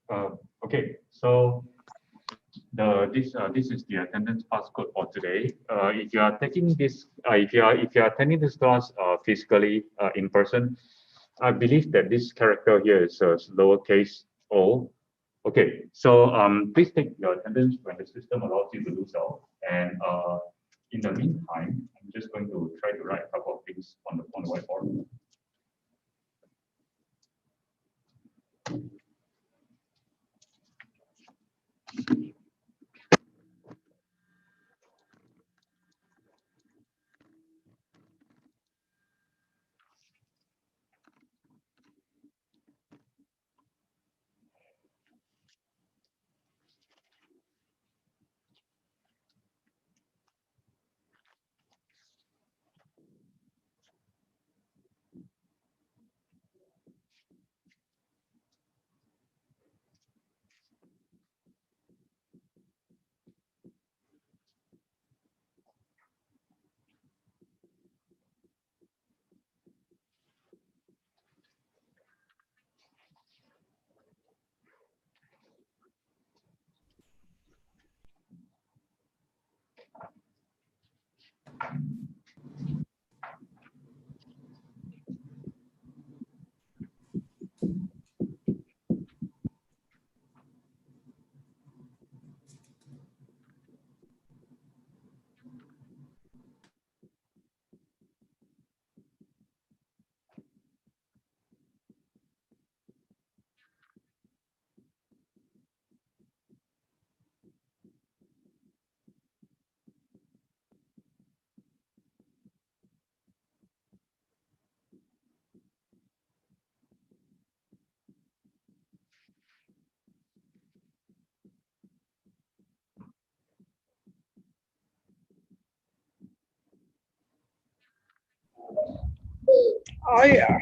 Uh, okay, so this is the attendance passcode for today. If you are taking this, if you are attending this class physically in person, I believe that this character here is lowercase o. Okay, so please take your attendance when the system allows you to do so. And in the meantime, I'm just going to try to write a couple of things on the whiteboard. Oh yeah.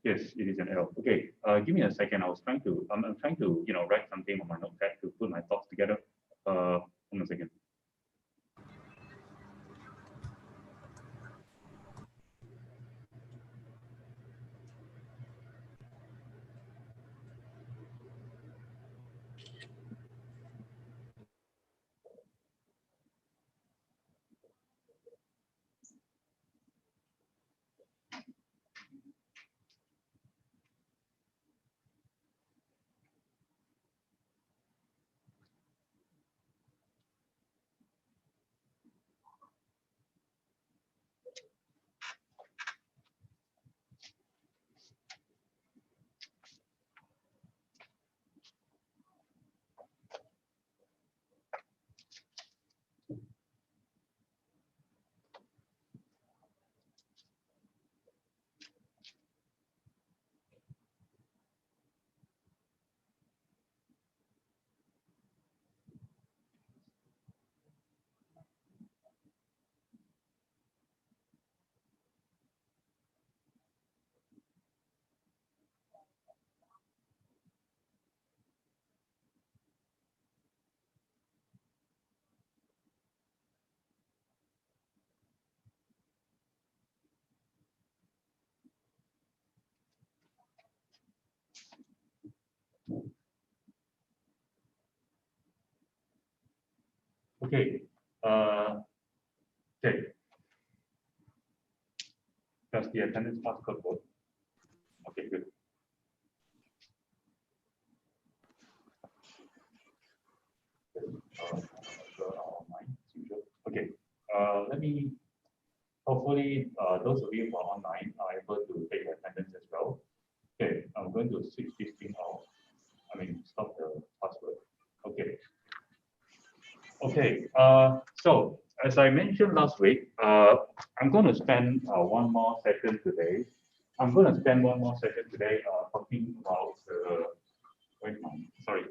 Yes, it is an L. Okay, give me a second. I'm trying to, write something on my notepad to put my thoughts together. One second. Okay. Okay. Does the attendance passcode work? Okay, good. Sure, online as usual. Okay. Let me. Hopefully, those of you who are online are able to take attendance as well. Okay, I'm going to switch this thing off. I mean, stop the password. Okay. Okay. So as I mentioned last week, I'm going to spend one more session today. I'm going to spend one more session today talking about wait, sorry.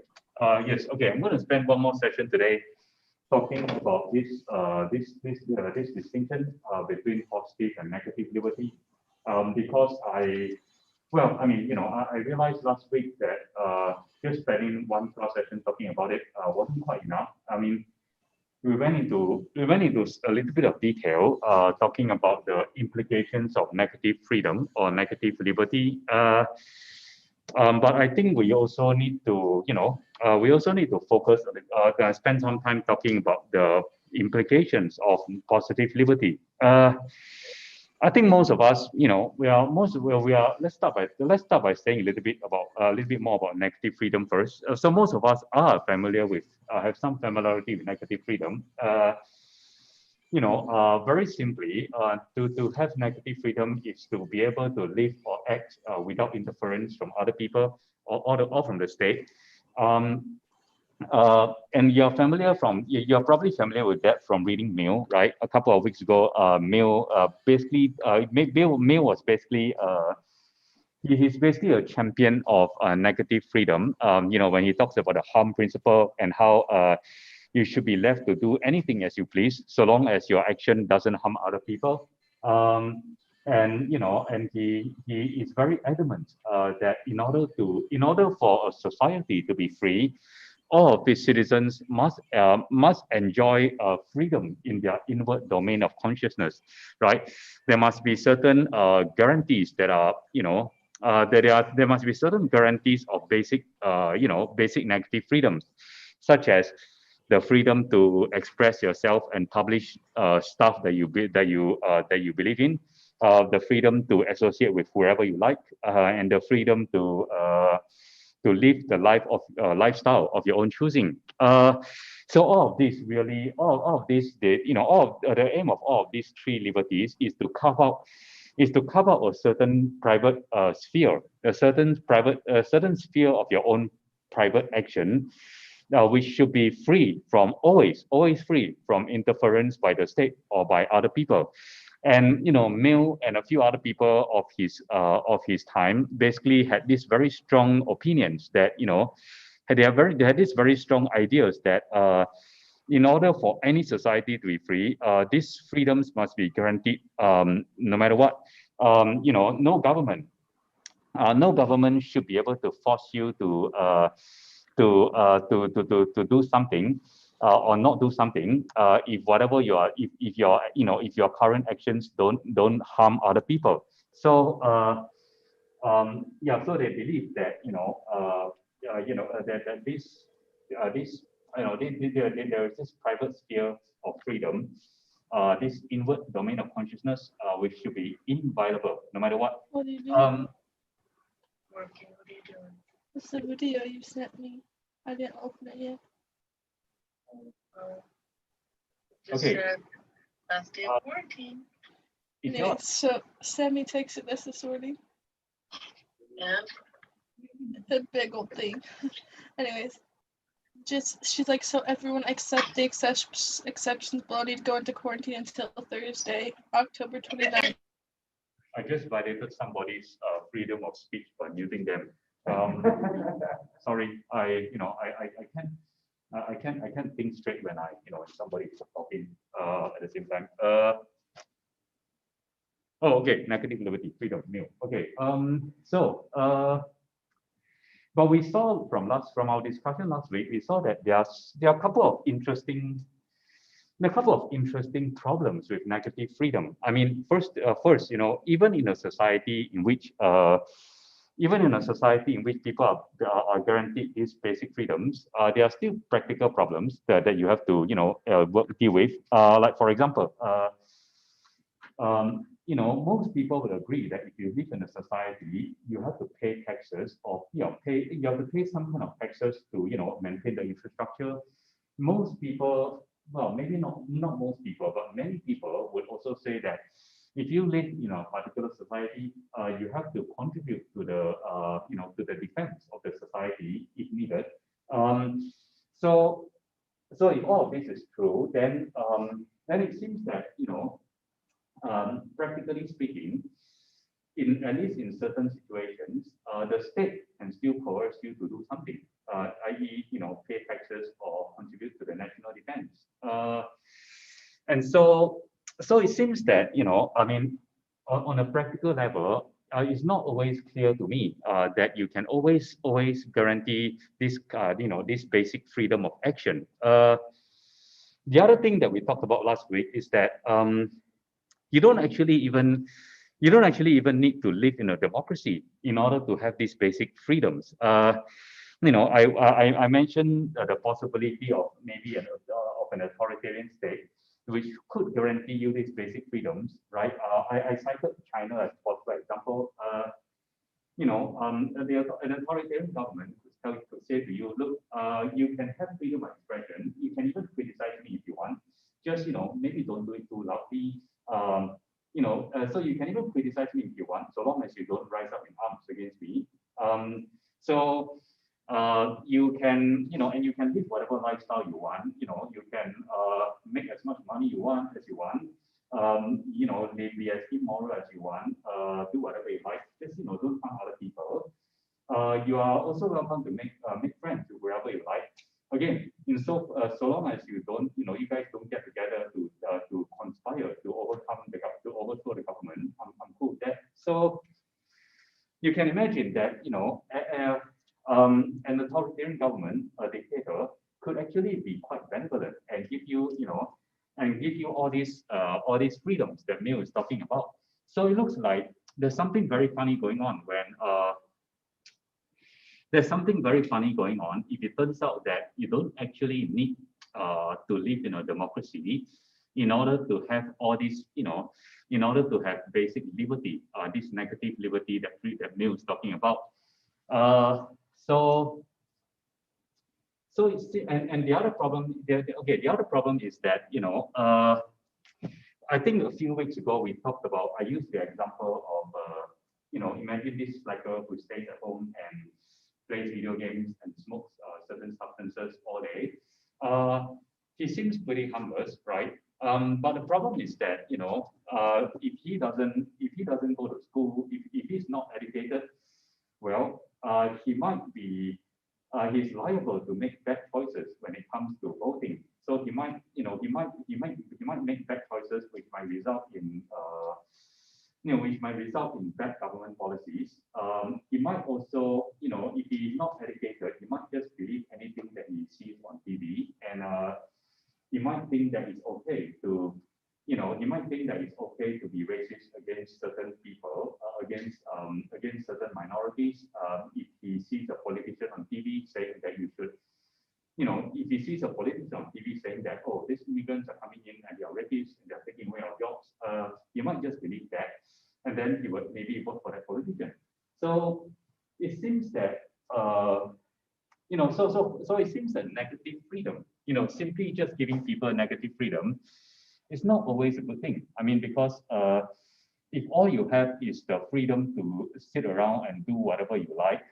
Yes. Okay. I'm going to spend one more session today talking about this distinction between positive and negative liberty, because I mean, I realized last week that just spending one class session talking about it wasn't quite enough. I mean, we went into a little bit of detail talking about the implications of negative freedom or negative liberty. But I think we also need to, focus, spend some time talking about the implications of positive liberty. I think most of us, let's start by saying a little bit more about negative freedom first. So most of us are familiar with, have some familiarity with negative freedom. Very simply, to have negative freedom is to be able to live or act without interference from other people or from the state. Um, and you're probably familiar with that from reading Mill, right? A couple of weeks ago, Mill was basically he's basically a champion of negative freedom. When he talks about the harm principle and how you should be left to do anything as you please, so long as your action doesn't harm other people. And he is very adamant that in order for a society to be free, all of its citizens must enjoy freedom in their inward domain of consciousness, right? There must be certain guarantees that are, there must be certain guarantees of basic negative freedoms, such as the freedom to express yourself and publish stuff that you believe in, the freedom to associate with whoever you like, and the freedom to live the lifestyle of your own choosing. So all of this, the aim of all of these three liberties is to carve out a certain private sphere, a certain sphere of your own private action, which should be free from always free from interference by the state or by other people. And Mill and a few other people of his time basically had these very strong opinions that they had these very strong ideas that in order for any society to be free, these freedoms must be guaranteed no matter what. No government no government should be able to force you to do something or not do something if whatever you are if your if your current actions don't harm other people. So yeah, so they believe that that this there is this private sphere of freedom, this inward domain of consciousness, which should be inviolable no matter what. What are you doing? Working. What are you doing? It's the video you sent me. I didn't open it yet. Just Okay. said last day of quarantine. If Anyway, you're so Sammy takes it this morning. And A big old thing. Anyways, just she's like, so everyone except the exceptions below need to go into quarantine until Thursday, October 29th. I just violated somebody's freedom of speech by muting them. Sorry, I can't think straight when when somebody is talking at the same time. Oh, okay, negative liberty, freedom, new. Okay, but we saw from our discussion last week, we saw that there are a couple of interesting problems with negative freedom. I mean, first, even in a society in which people are guaranteed these basic freedoms, there are still practical problems that you have to deal with. Like for example, most people would agree that if you live in a society, you have to pay taxes, or you have to pay some kind of taxes to maintain the infrastructure. Most people, well, maybe not most people, but many people would also say that if you live in a particular society, you have to contribute to the defense of the society if needed. So if all of this is true, then it seems that practically speaking, at least in certain situations, the state can still coerce you to do something, i.e., pay taxes or contribute to the national defense. And so it seems that I mean, on a practical level, it's not always clear to me that you can always guarantee this this basic freedom of action. The other thing that we talked about last week is that you don't actually even need to live in a democracy in order to have these basic freedoms. I mentioned the possibility of maybe of an authoritarian state which could guarantee you these basic freedoms, right? I cited China as possible example. An authoritarian government could say to you, look, you can have freedom of expression. You can even criticize me if you want. Just maybe don't do it too loudly. So you can even criticize me if you want, so long as you don't rise up in arms against me. You can, and you can live whatever lifestyle you want. You can make as much money you want as you want. Be as immoral as you want. Do whatever you like. Just don't harm other people. You are also welcome to make friends with whoever you like. Again, so long as you don't, you guys don't get together to conspire to overthrow the government, I'm cool with that. So you can imagine that an authoritarian government, a dictator, could actually be quite benevolent and give you all these freedoms that Mill is talking about. So it looks like there's something very funny going on if it turns out that you don't actually need to live in a democracy in order to have all these, in order to have basic liberty, this negative liberty that Mill is talking about. So it's, and the other problem, the other problem is that, I think a few weeks ago we talked about, I used the example of, imagine this slacker who stays at home and plays video games and smokes certain substances all day. He seems pretty harmless, right? But the problem is that if he doesn't go to school, if he's not educated, well, he might be he's liable to make bad choices when it comes to voting. So he might make bad choices which might result in which might result in bad government policies. He might also, if he's not educated, he might just believe anything that he sees on TV, and he might think that it's okay to, he might think that it's okay to be racist against certain people, against certain minorities. If he sees a politician on TV saying that you should, if he sees a politician on TV saying that, oh, these immigrants are coming in and they are rapists and they're taking away our jobs, he might just believe that, and then he would maybe vote for that politician. So it seems that, so it seems that negative freedom, simply just giving people negative freedom is not always a good thing. I mean, because if all you have is the freedom to sit around and do whatever you like,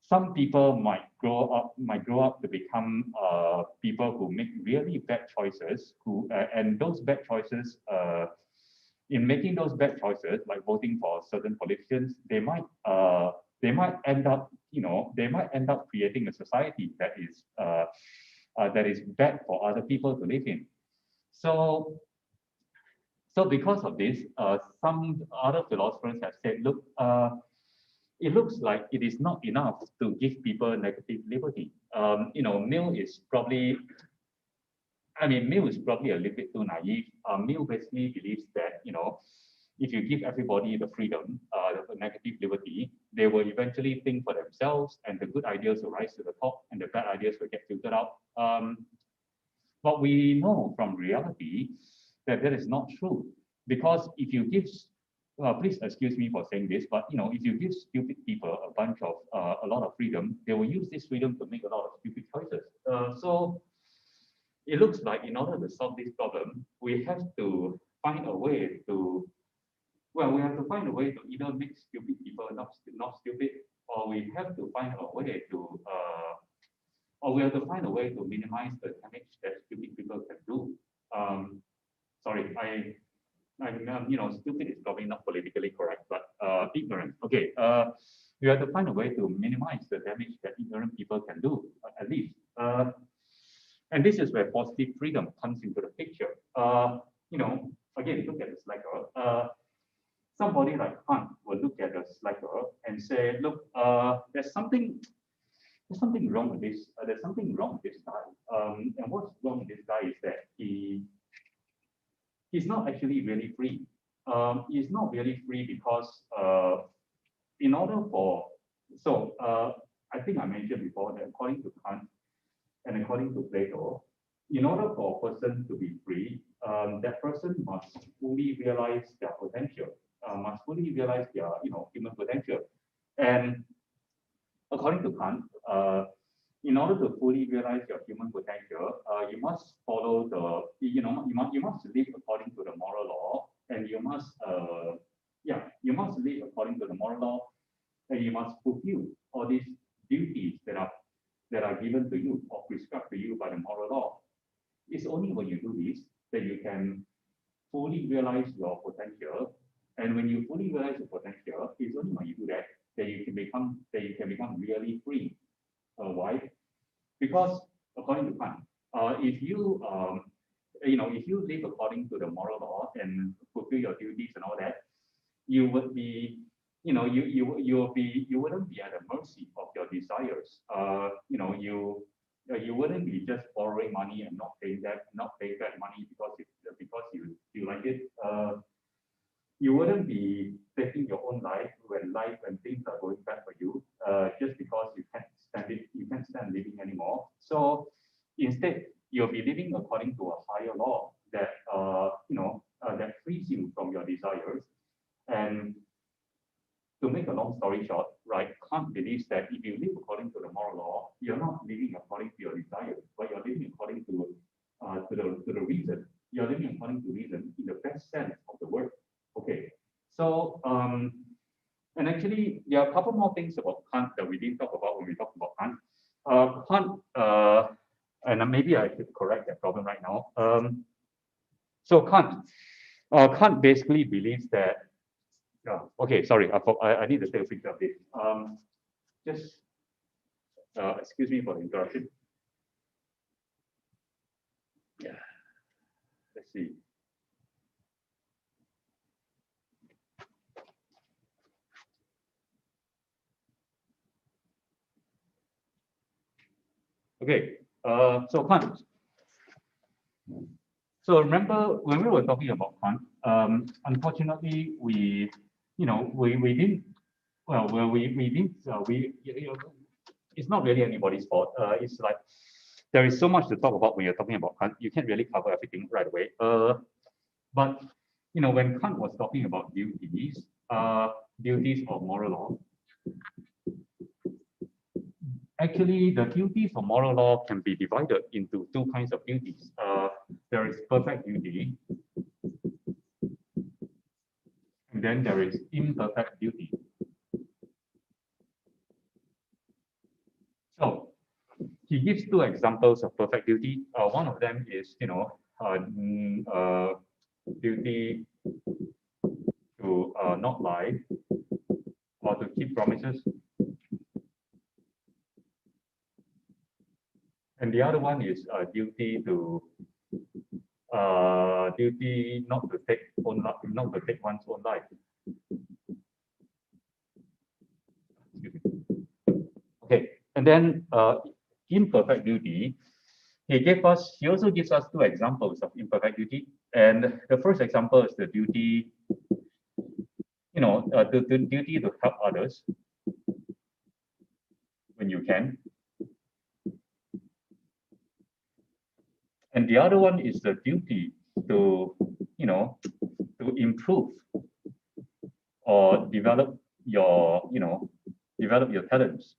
some people might grow up to become people who make really bad choices, and those bad choices, in making those bad choices, like voting for certain politicians, they might end up, creating a society that is bad for other people to live in. So because of this, some other philosophers have said, look, it looks like it is not enough to give people negative liberty. Mill is probably a little bit too naive. Mill basically believes that, if you give everybody the freedom, the negative liberty, they will eventually think for themselves, and the good ideas will rise to the top, and the bad ideas will get filtered out. But we know from reality that is not true, because if you give, please excuse me for saying this, but if you give stupid people a lot of freedom, they will use this freedom to make a lot of stupid choices. So it looks like in order to solve this problem, we have to find a way to either make stupid people not stupid, or we have to find a way to minimize the damage that stupid people can do. Sorry, stupid is probably not politically correct, but ignorant. Okay, we have to find a way to minimize the damage that ignorant people can do, at least. And this is where positive freedom comes into the picture. Again, look at the slacker. Somebody like Kant will look at the slacker and say, look, there's something wrong with this. There's something wrong with this guy. And what's wrong with this guy is that he's not actually really free. He's not really free because I think I mentioned before that according to Kant and according to Plato, in order for a person to be free, that person must fully realize their potential, must fully realize their human potential. And according to Kant, in order to fully realize your human potential, you must follow you must live according to the moral law, and you must live according to the moral law, and you must fulfill all these duties that are given to you or prescribed to you by the moral law. It's only when you do this that you can fully realize your potential, and when you fully realize your potential, it's only when you do that that you can become really free. Why? Because according to Kant, if you live according to the moral law and fulfill your duties and all that, you would be, you wouldn't be at the mercy of your desires. You wouldn't be just borrowing money and not paying back money because you like it. You wouldn't be taking your own life when things are going bad for you, just because you can't stand living anymore. So instead, you'll be living according to a higher law that that frees you from your desires. And to make a long story short, right, Kant believes that if you live according to the moral law, you're not living according to your desires, but you're living according to the reason. You're living according to reason in the best sense of the word. Okay, so and actually there are a couple more things about Kant that we didn't talk about when we talked about Kant. And maybe I should correct that problem right now. So Kant basically believes that. Okay, sorry, I need to take a picture of this. Just excuse me for the interruption. Yeah, let's see. Okay, so Kant. So remember when we were talking about Kant, unfortunately we didn't, we didn't, it's not really anybody's fault. It's like there is so much to talk about when you're talking about Kant. You can't really cover everything right away. But when Kant was talking about duties of moral law, actually the duties of moral law can be divided into two kinds of duties. There is perfect duty, and then there is imperfect duty. So he gives two examples of perfect duty. One of them is, duty to not lie or to keep promises. And the other one is duty not to take one's own life. Okay, and then imperfect duty. He also gives us two examples of imperfect duty. And the first example is the duty, the duty to help others when you can. And the other one is the duty to, to improve or develop your talents.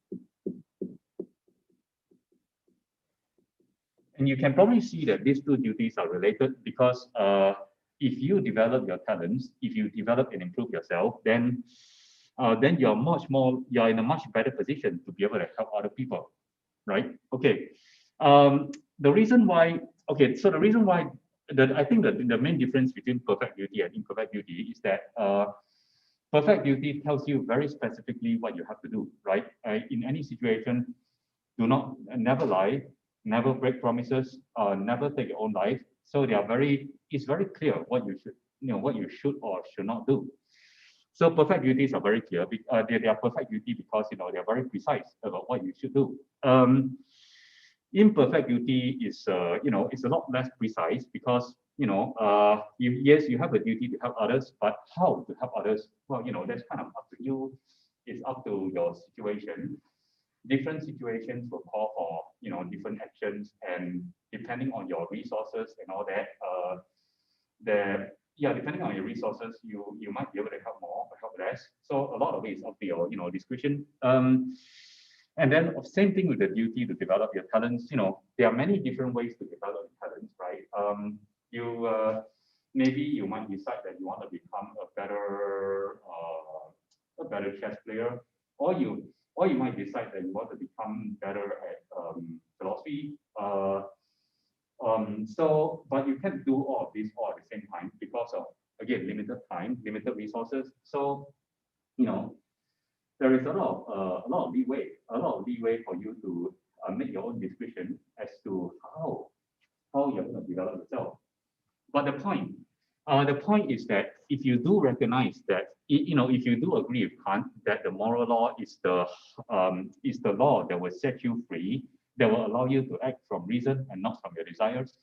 And you can probably see that these two duties are related because if you develop your talents, if you develop and improve yourself, then you're in a much better position to be able to help other people, right? Okay. The reason why I think the main difference between perfect duty and imperfect duty is that perfect duty tells you very specifically what you have to do, right? In any situation, never lie, never break promises, never take your own life. So it's very clear what you should or should not do. So perfect duties are very clear. They are perfect duty because they are very precise about what you should do. Imperfect duty is it's a lot less precise because yes, you have a duty to help others, but how to help others? Well, that's kind of up to you. It's up to your situation. Different situations will call for different actions, and depending on your resources and all that, depending on your resources, you might be able to help more or help less. So a lot of it is up to your discretion. And then same thing with the duty to develop your talents. There are many different ways to develop talents, right? Maybe you might decide that you want to become a better chess player, or you might decide that you want to become better at philosophy. But you can't do all of this all at the same time because of, again, limited time, limited resources. So, there is a lot of leeway for you to make your own decision as to how you're going to develop yourself. But the point is that if you do recognize that, if you do agree with Kant that the moral law is the law that will set you free, that will allow you to act from reason and not from your desires,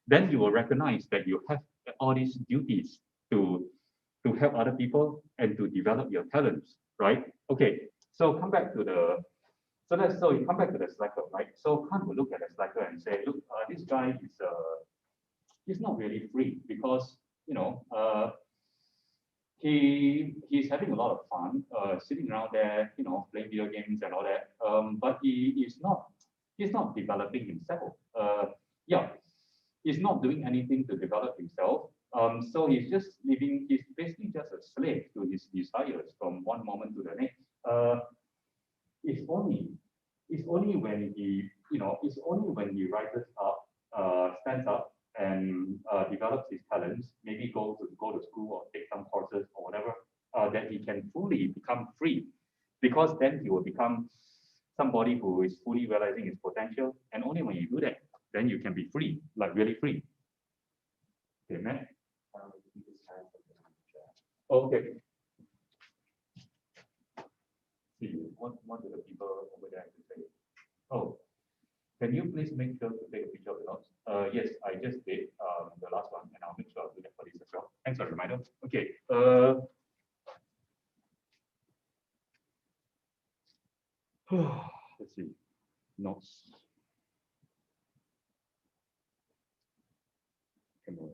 then you will recognize that you have all these duties to help other people and to develop your talents, right? Okay, so you come back to the slacker, right? So Kant will look at the slacker and say, look, this guy he's not really free because he's having a lot of fun sitting around there, playing video games and all that. But he's not developing himself. He's not doing anything to develop himself. So he's basically just a slave to his desires from one moment to the next. It's only when he rises up, stands up, and develops his talents, maybe go to school or take some courses or whatever, that he can fully become free. Because then he will become somebody who is fully realizing his potential. And only when you do that, then you can be free, like really free. Okay, Matt? Okay. See, what do the people over there have to say? Oh, Can you please make sure to take a picture of the notes? Yes, I just did the last one, and I'll make sure I'll do that for this as well. Thanks for the reminder. Okay. Let's see. Notes. Come on.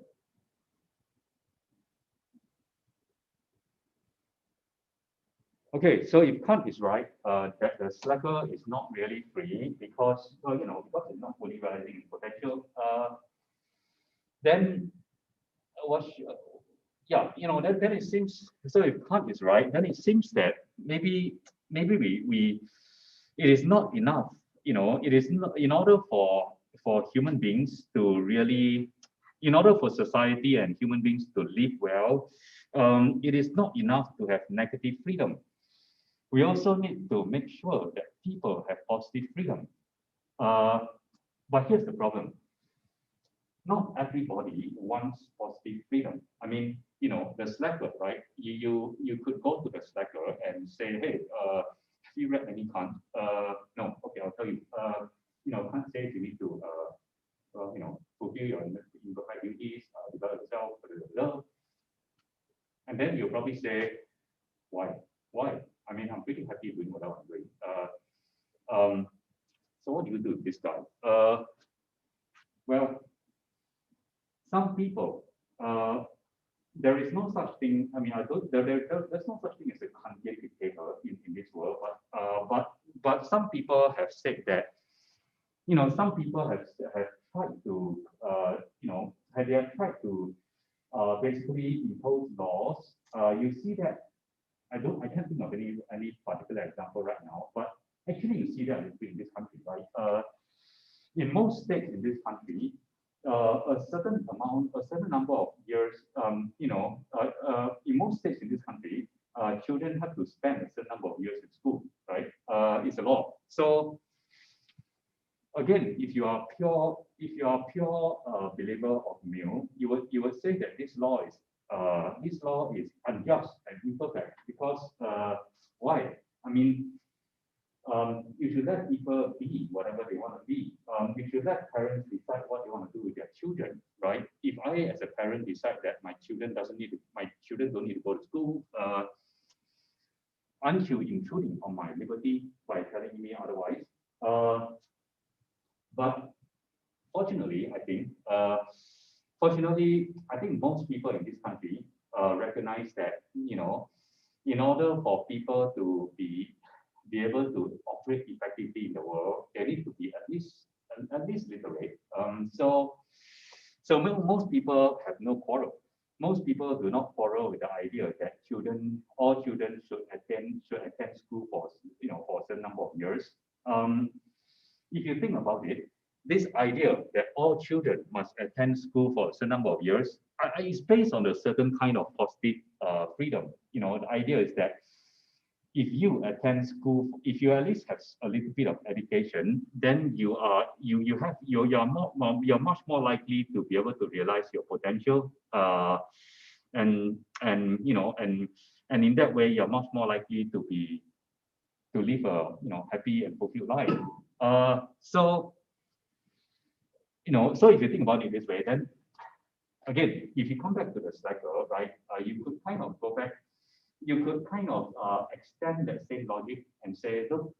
Okay, so if Kant is right, that the slacker is not really free because, because it's not fully realizing its potential, then what? Then it seems. So if Kant is right, then it seems that maybe we it is not enough. It is not in order for human beings to really, in order for society and human beings to live well, it is not enough to have negative freedom. We also need to make sure that people have positive freedom. But here's the problem. Not everybody wants positive freedom. I mean, the slacker, right? You could go to the slacker and say, hey, have you read any Kant? No, okay, I'll tell you. Kant says you need to, fulfill your imperfect duties, develop yourself, blah, blah, blah. And then you'll probably say, why? Why? I mean, I'm pretty happy doing what I'm doing. So what do you do with this guy? Well, some people, there is no such thing. I mean, there's no such thing as a Kantian dictator in this world. But some people have said that, some people have tried to, they have tried to basically impose laws. You see that. I can't think of any particular example right now, but actually you see that in this country, right? In most states in this country, a certain number of years, in most states in this country, children have to spend a certain number of years in school, right? It's a law. So again, if you are pure believer of Mill, you would say that this law is unjust and imperfect because why? I mean, you should let people be whatever they want to be. You should let parents decide what they want to do with their children, right? If I, as a parent, decide that my children don't need to go to school, aren't you intruding on my liberty by telling me otherwise? But fortunately, I think most people in this country recognize that, in order for people to be able to operate effectively in the world, they need to be at least literate. So most people have no quarrel. Most people do not quarrel with the idea that all children should attend school for a certain number of years. If you think about it, this idea that all children must attend school for a certain number of years is based on a certain kind of positive freedom. The idea is that if you attend school, if you at least have a little bit of education, then you're much more likely to be able to realize your potential, and in that way you're much more likely to live a happy and fulfilled life. So if you think about it this way, then again, if you come back to the cycle, right, you could kind of go back. You could kind of extend that same logic and say, look,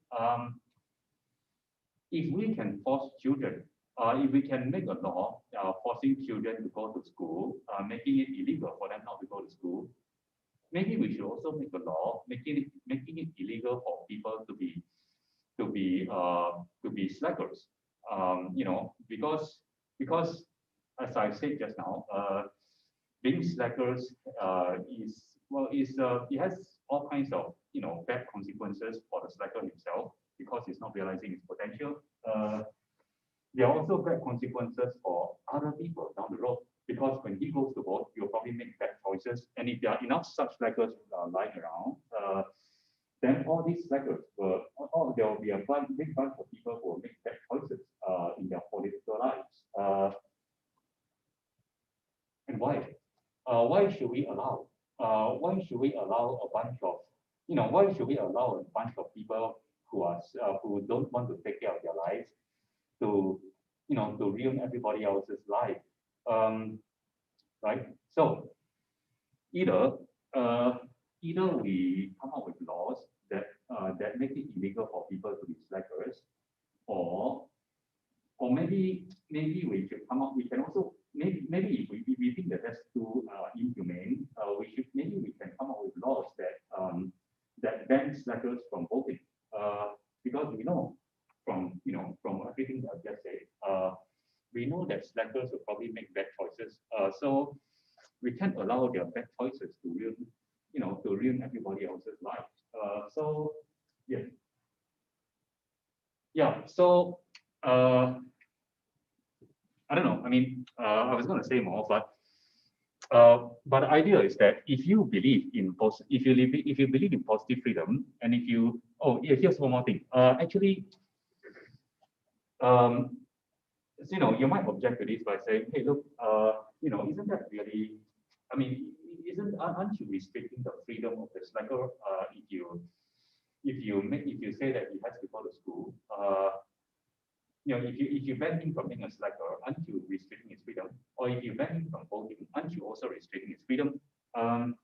if we can force children, if we can make a law forcing children to go to school, making it illegal for them not to go to school, maybe we should also make a law making it illegal for people to be slackers. Because as I said just now, being slackers it has all kinds of bad consequences for the slacker himself because he's not realizing his potential. There are also bad consequences for other people down the road because when he goes to vote, he'll probably make bad choices. And if there are enough such slackers lying around, then all these slackers there will be a big bunch of people who will make bad choices in their political lives. And why? Why should we allow a bunch of why should we allow a bunch of people who don't want to take care of their lives to to ruin everybody else's life. Right? So either either we come up with laws that make it illegal for people to be slackers, or maybe we can also maybe if we think that that's too inhumane, we can come up with laws that ban slackers from voting, because we know from everything that I've just said, we know that slackers will probably make bad choices, so we can't allow their bad choices to ruin everybody else's life. So yeah, so I don't know. I mean, I was going to say more, but the idea is that if you believe in if you believe in positive freedom, and if you here's one more thing. Actually, you might object to this by saying, hey, look, isn't that really? I mean, aren't you restricting the freedom of the slacker if you say that he has to go to school? If you ban him from being a slacker, aren't you restricting his freedom? Or if you ban him from voting, aren't you also restricting his freedom? The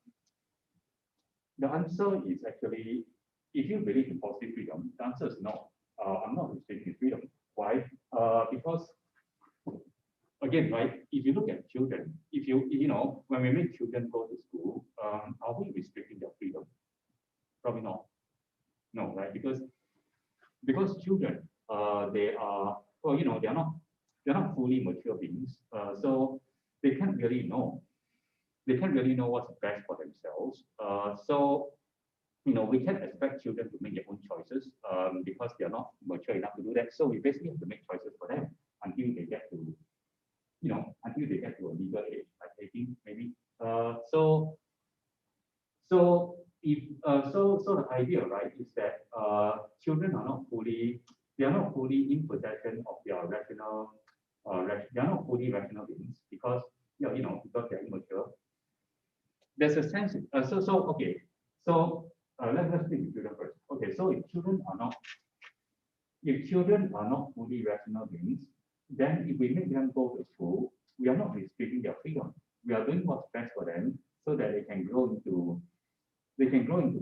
answer is actually, if you believe in positive freedom, the answer is no. I'm not restricting his freedom. Why? Because again, right? If you look at children, when we make children go to school, are we restricting their freedom? Probably not. No, right? Because children, they are, they're not fully mature beings, so they can't really know what's best for themselves. So we can't expect children to make their own choices, because they're not mature enough to do that. So we basically have to make choices for them until they get to a legal age, like 18 maybe. So if so the idea, right, is that children are not fully in possession of their rational, they are not fully rational beings, because because they're immature. There's a sense. Okay. So let's think of children first. Okay. So if children are not fully rational beings, then if we make them go to school, we are not restricting their freedom. We are doing what's best for them, so that they can grow into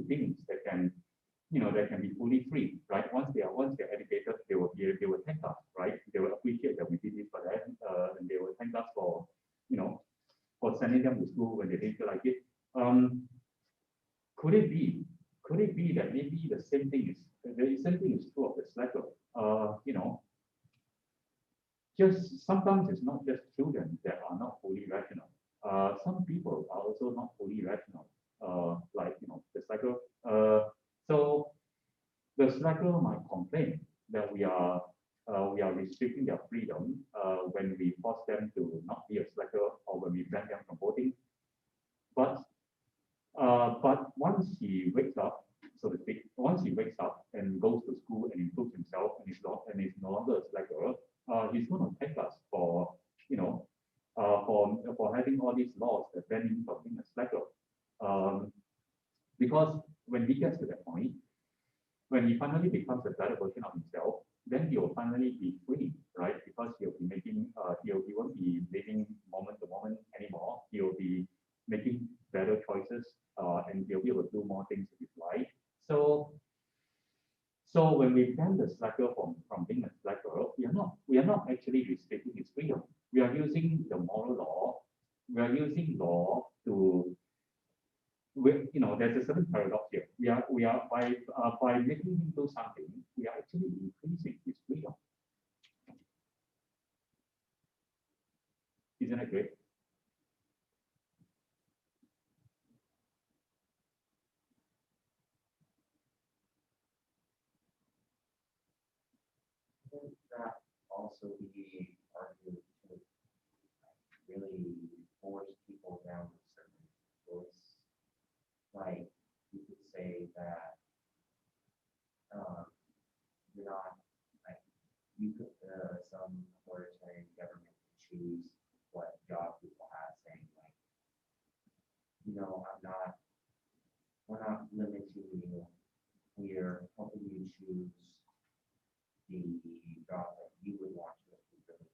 things that can be fully free, right? Once they're educated, they will thank us, right? They will appreciate that we did this for them, and they will thank us for sending them to school when they didn't feel like it. Could it be that maybe the same thing is true of the slacker? Just sometimes it's not just children that are not fully rational. Some people are also not fully rational, like the slacker. So the slacker might complain that we are restricting their freedom when we force them to not be a slacker, or when we ban them from voting. But once he wakes up, so to speak, and goes to school and improves himself and is no longer a slacker, he's going to thank us for for having all these laws that ban him from being a slacker. Because when he gets to that point, when he finally becomes a better version of himself, then he will finally be free, right? Because he won't be living moment to moment anymore. He will be making better choices, and he'll be able to do more things with his life. So when we ban the slacker from being a slacker, we are not actually restricting his freedom. We are using the moral law. We are using law to there's a certain paradox here. We are by making him do something, we are actually increasing his freedom. Isn't it great? That also be argued to really force people down a certain choice. Like you could say that you're not like some authoritarian government can choose what job people have, saying like, we're not limiting you. We're helping you choose the job that you would want to really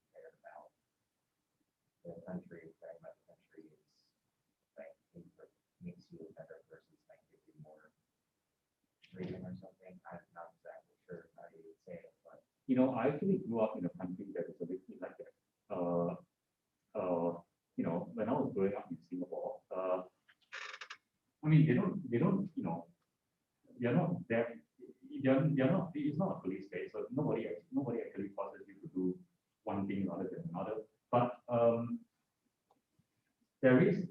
I actually grew up in a country that is a bit like that. When I was growing up in Singapore, I mean, they don't, they're not that, they're not, it's not a police state, so nobody actually forces you to do one thing rather than another. But there is,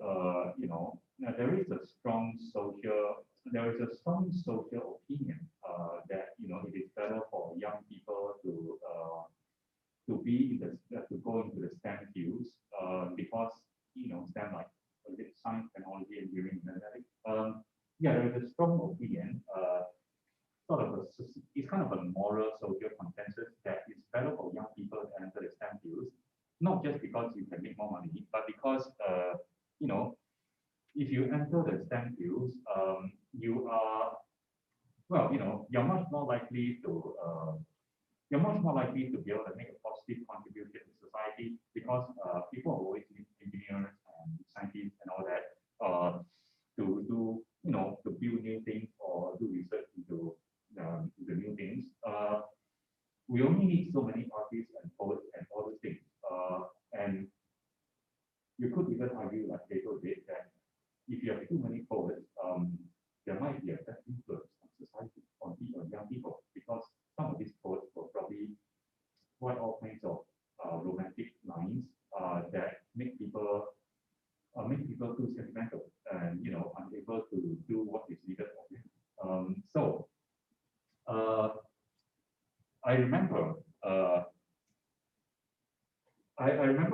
there is a strong social opinion that it is better for young people to be in to go into the STEM fields because STEM, like what is it, science, technology, engineering, mathematics. Yeah, there is a strong opinion. It's kind of a moral social consensus that it's better for young people to enter the STEM fields, not just because you can make more money, but because if you enter the STEM fields, you are you're much more likely to be able to make a positive contribution to society because people always need engineers and scientists and all that to do to build new things or do research into the new things. We only need so many artists and poets and all those things. And you could even argue, like Plato did, that if you have too many poets, there might be a bad influence on society, on young people, because some of these poets will probably write all kinds of romantic lines that make people too sentimental and unable to do what is needed of them. I remember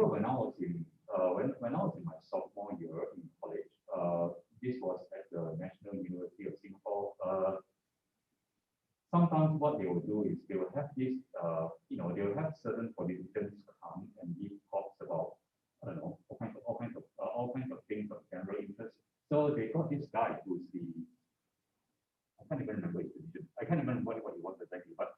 when I was in my sophomore year in college. This was at the National University of Singapore. Sometimes what they will do is they will have this, they will have certain politicians come and give talks about, I don't know, all kinds of things of general interest. So they got this guy who's I can't even remember his position. I can't even remember what he was exactly, but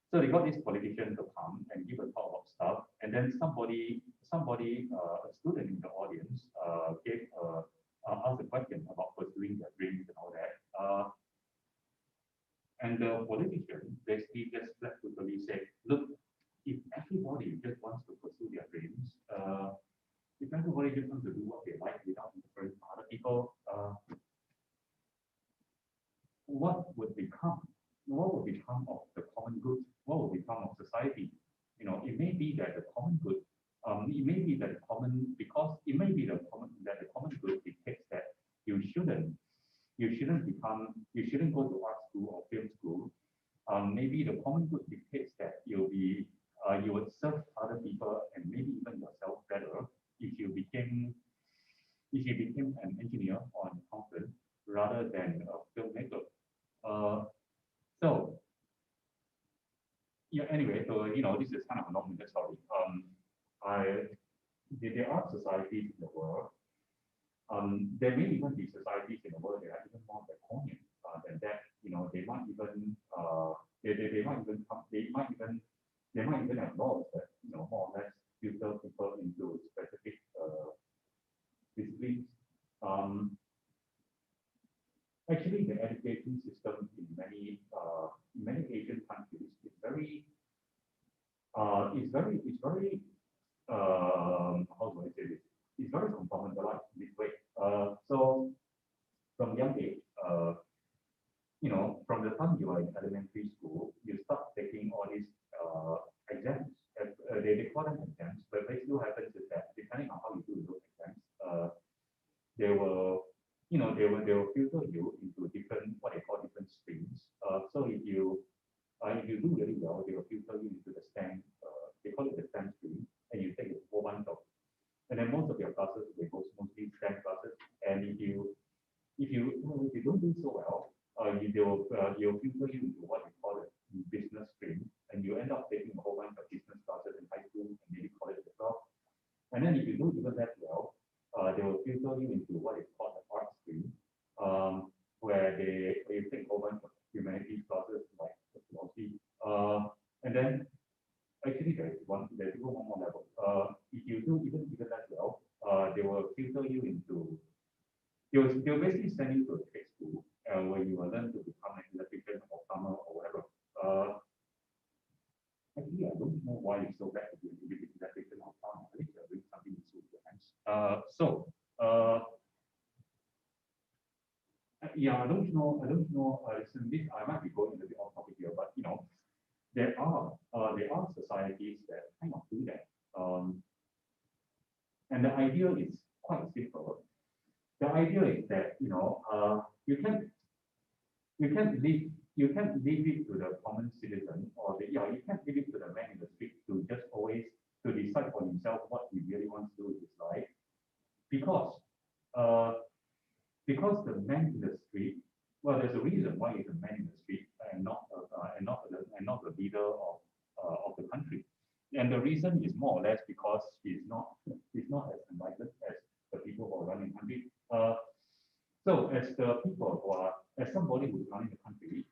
so they got this politician to come and give a talk about stuff, and then somebody, a student in the audience, asked a question about pursuing their dreams and all that. And the politician basically just flat totally said, look, if everybody just wants to pursue their dreams, if everybody just wants to do what they like without interfering with other people, what would become of the common good? What will become of society? It may be that the common good, that the common good dictates that you shouldn't go to art school or film school. Maybe the common good dictates that you would serve other people and maybe even yourself better if you became an engineer or an accountant rather than a filmmaker. Anyway, so this is kind of a long-winded story. There are societies in the world. There may even be societies in the world that are even more draconian than that. They might even have laws that more or less filter people into specific disciplines. Actually, the education system in many Asian countries is very how do I say this? It's very compartmentalized this way. So from young age, from the time you are in elementary school, you start taking all these exams. They call them exams, but basically what happens is that depending on how you do those exams, they will filter you into what they call different streams. So if you do really well, they will filter you into the STEM. They call it the STEM stream, and you take a whole bunch of, and then most of your classes they go mostly STEM classes. And if you don't do so well, you'll filter you into what we call a business stream, and you end up taking a whole bunch of business classes in high school and maybe college as well. And then if you do even that well, they will filter you into what is called the art stream, where you take a whole bunch of humanities classes like philosophy. And then actually there's even one more level. If you do even that well, they will filter you into. They'll basically send you to a trade school where you will learn to become an electrician or plumber or whatever. actually, I don't know why it's so bad to be an electrician or farmer. I think they're doing something useful with their hands. Yeah, I don't know. Listen, this I might be going a little bit off topic here, but there are societies that kind of do that. And the idea is quite simple. The idea is that you can't leave it to the common citizen you can't leave it to the man in the street to just always to decide for himself what he really wants to do with his life because uh, because the man in the street, well, there's a reason why he's a man in the street and not the leader of the country. And the reason is more or less because he's not as enlightened as the people who are running the country. So as somebody who's running the country,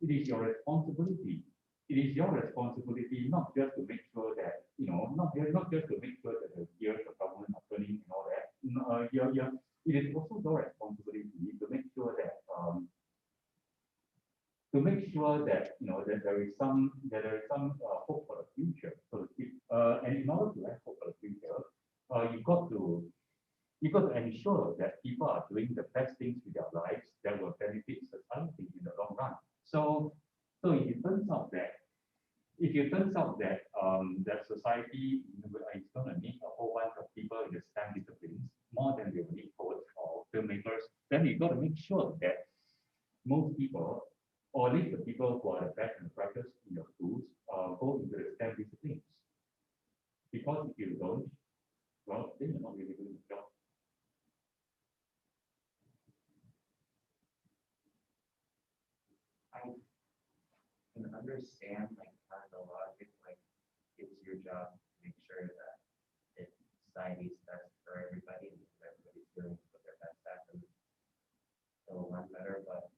it is your responsibility. It is your responsibility not just to make sure that not just to make sure that the gears of government are turning and all that. It is also your responsibility to make sure that that there is some hope for the future, so to speak. And in order to have hope for the future, you've got to ensure that people are doing the best things with their lives that will benefit society in the long run. So if it turns out that that society is going to need a whole bunch of people in the STEM disciplines more than they will need poets or filmmakers, then you've got to make sure that most people, or at least the people who are the best and brightest in your schools, go into the STEM disciplines. Because if you don't, well, then you're not really doing the job. I can understand like kind of the logic, like it's your job to make sure that society is best for everybody and everybody's doing what their best at and it'll run better, but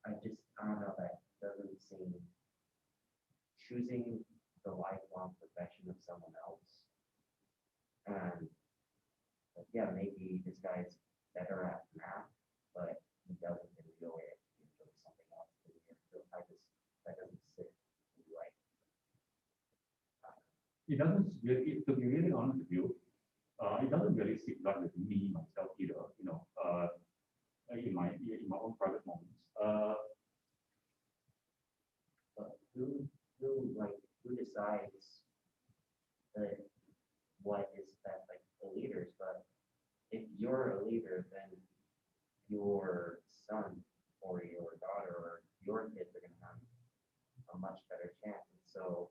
I don't know, that doesn't seem choosing the lifelong profession of someone else. And yeah, maybe this guy's better at math, but he doesn't enjoy it. He enjoys something else. That doesn't sit right. It doesn't really, to be really honest with you, it doesn't really sit right with me myself either. In my own private moments. But who decides that what is best, like the leaders? But if you're a leader, then your son or your daughter or your kids are going to have a much better chance. And so,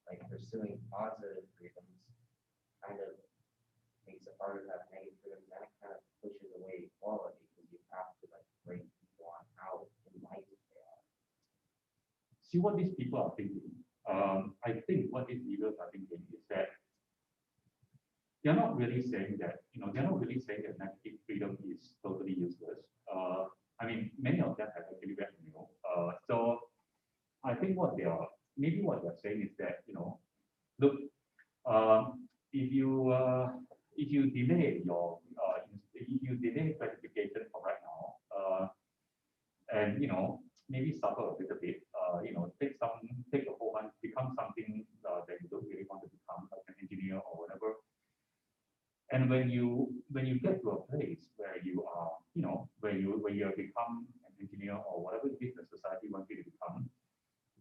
like pursuing positive freedoms kind of makes it harder to have negative freedoms, and it kind of pushes away equality because you have to like bring people on how enlightened they are. See what these people are thinking. I think what these leaders are thinking is that they're not really saying that negative freedom is totally useless. I mean, many of them have actually read the mail. So I think what they're saying is that look, if you delay gratification for right now, and maybe suffer a little bit, take a whole bunch, become something that you don't really want to become, like an engineer or whatever. And when you get to a place where you are, where you have become an engineer or whatever it is the society wants you to become,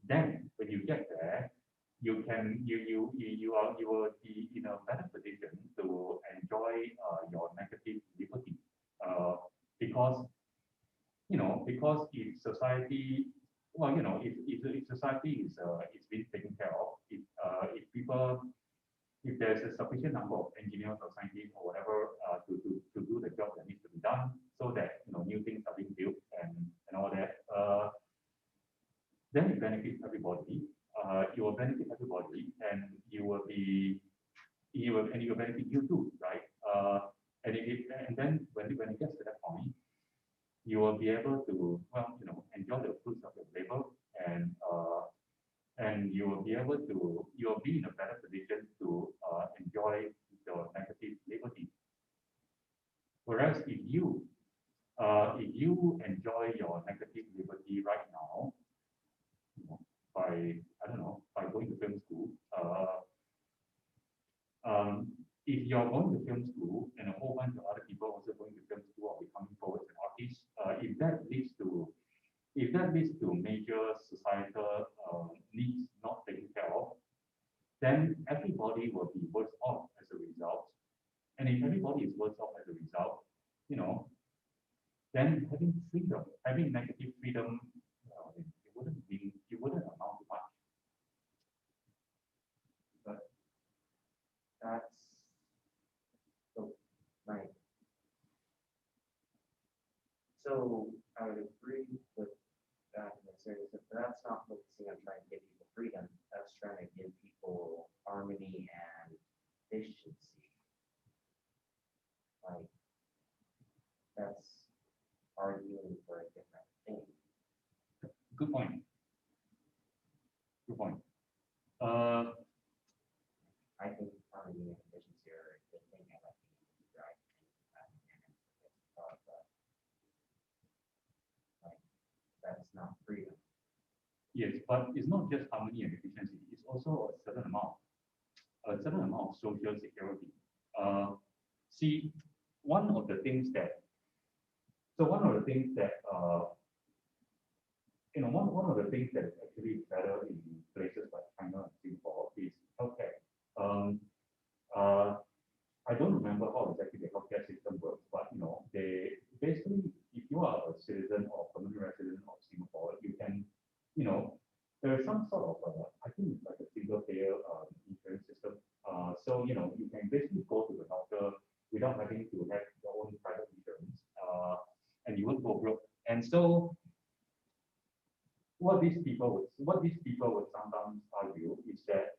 then when you get there, you will be in a better position to enjoy your negative liberty, because if society, well, if society is being taken care of, if there's a sufficient number of engineers or scientists or whatever to do the job that needs to be done, so that new things are being built and all that, then it benefits everybody. It will benefit everybody, and you will benefit you too, right? And then when it gets to that point, you will be able to enjoy the fruits of your labor, and you will be in a better position to enjoy your negative liberty. Whereas if you enjoy your negative liberty right now, by going to if you're going to film school and a whole bunch of other people also going to film school or becoming poets and artists, if that leads to major societal needs not taken care of, then everybody will be worse off as a result. And if everybody is worse off as a result, you know, then having freedom, having negative freedom, it wouldn't amount to much. But that's so like so I would agree with that in a certain sense, but that's not focusing on trying to give people freedom. That's trying to give people harmony and efficiency. Like that's arguing for a different thing. Good point. Good point. I think harmony and efficiency are a good thing. I like being able to drive but like that's not freedom. Yes, but it's not just harmony and efficiency. It's also a certain amount of social security. See, one of the things that one of the things that is actually better in places like China and Singapore is healthcare. I don't remember how exactly the healthcare system works, but you know, they basically, if you are a citizen or permanent resident of Singapore, you can, you know, there is some sort of, I think it's like a single payer insurance system. So you know, you can basically go to the doctor without having to have your own private insurance, and you won't go broke. And so, what these people would sometimes argue is that,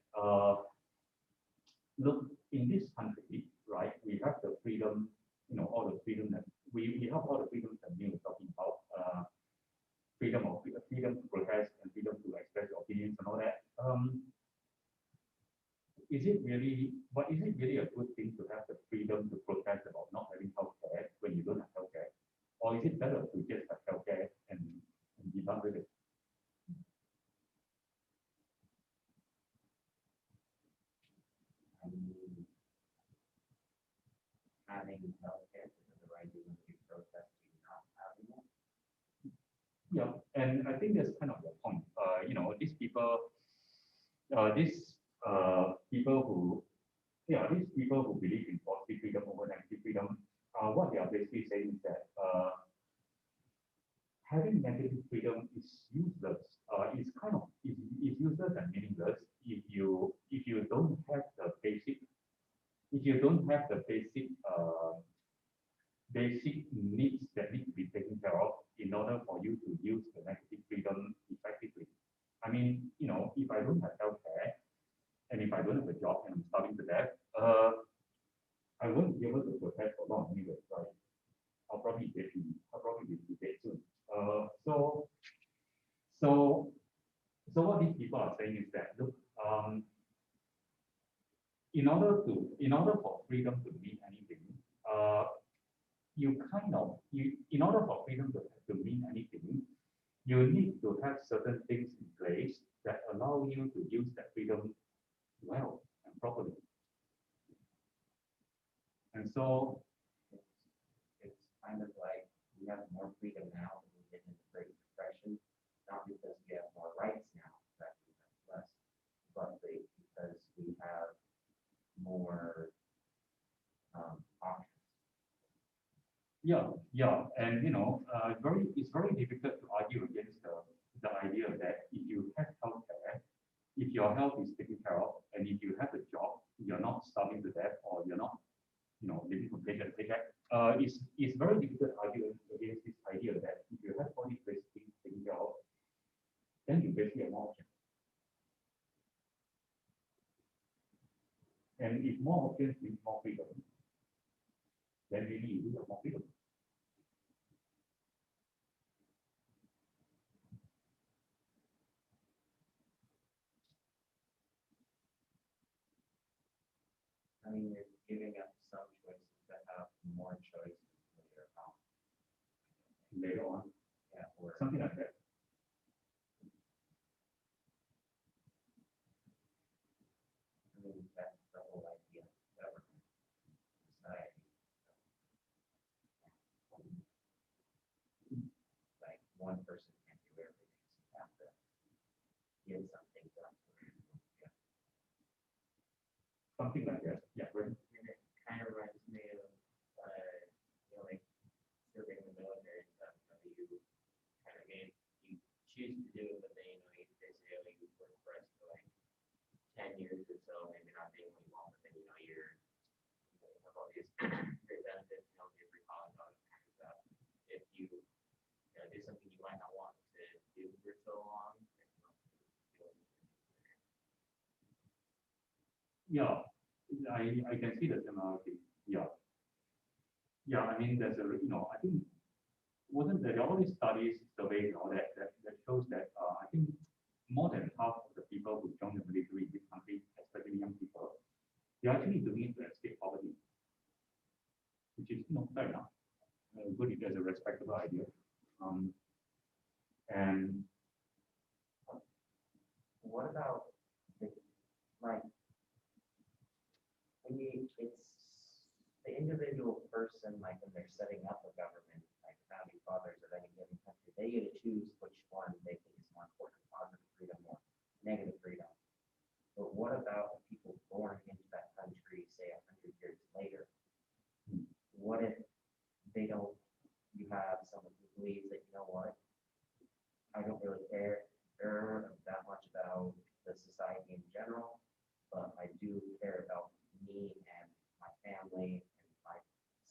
look, in this country, right, we have the freedom, you know, all the freedom that we have all the freedoms that we were talking about, freedom to protest and freedom to express your opinions and all that. Is it really a good thing to have the freedom to protest about not having healthcare when you don't have healthcare? Or is it better to just have healthcare and be done with it? I mean, having healthcare is the right reason to protest not having it. Yeah, and I think that's kind of the point. You know, these people who believe in positive freedom over negative freedom, what they are basically saying is that having negative freedom is useless. It's kind of is useless and meaningless if you don't have the basic basic needs that need to be taken care of in order for you to use the negative freedom effectively. I mean, you know, if I don't have healthcare and if I don't have a job and I'm starving to death, I won't be able to protest for long anyway, right? I'll probably be dead soon. So what these people are saying is that, look, in order for freedom to mean anything, in order for freedom to mean anything, you need to have certain things in place that allow you to use that freedom well and properly. And so it's kind of like we have more freedom now than we did in the Great Depression, not because we have more rights now, that we have less, but because we have more options. Yeah, and you know, it's very difficult to argue against the idea that if you have healthcare, if your health is taken care of, and if you have a job, you're not starving to death or you're not, you know, living from paycheck to paycheck. It's very difficult to argue against this idea that if you have all these basic things taken care of, then you basically have more options. And if more options means more freedom, then really you do have more freedom. I mean, you're giving up some choices that have more choices later on. Later on, Yeah, or something like that. I mean, that's the whole idea of government. get something done. Something like that. Yeah, right. And it kind of reminds me of, like serving in the military and stuff. You kind of you choose to do it, but then they say, oh, you work for us for like 10 years or so, maybe not being what you want, but then you have all these great benefits, free college, all that kind of stuff. If you do something you might not want to do for so long. Yeah, I can see the similarity. Yeah. Yeah, I mean, there's a, I think, wasn't there all these studies, surveys, and all that shows that I think more than half of the people who join the military in this country, especially young people, they're actually doing it to escape poverty, which is, fair enough. Good if there's a respectable idea. And what about it's the individual person, like when they're setting up a government, like founding fathers of any given country, they get to choose which one they think is more important, positive freedom or negative freedom. But what about the people born into that country, say 100 years later? What if they don't? You have someone who believes that, what, I don't really care that much about the society in general, but I do care about me and my family and my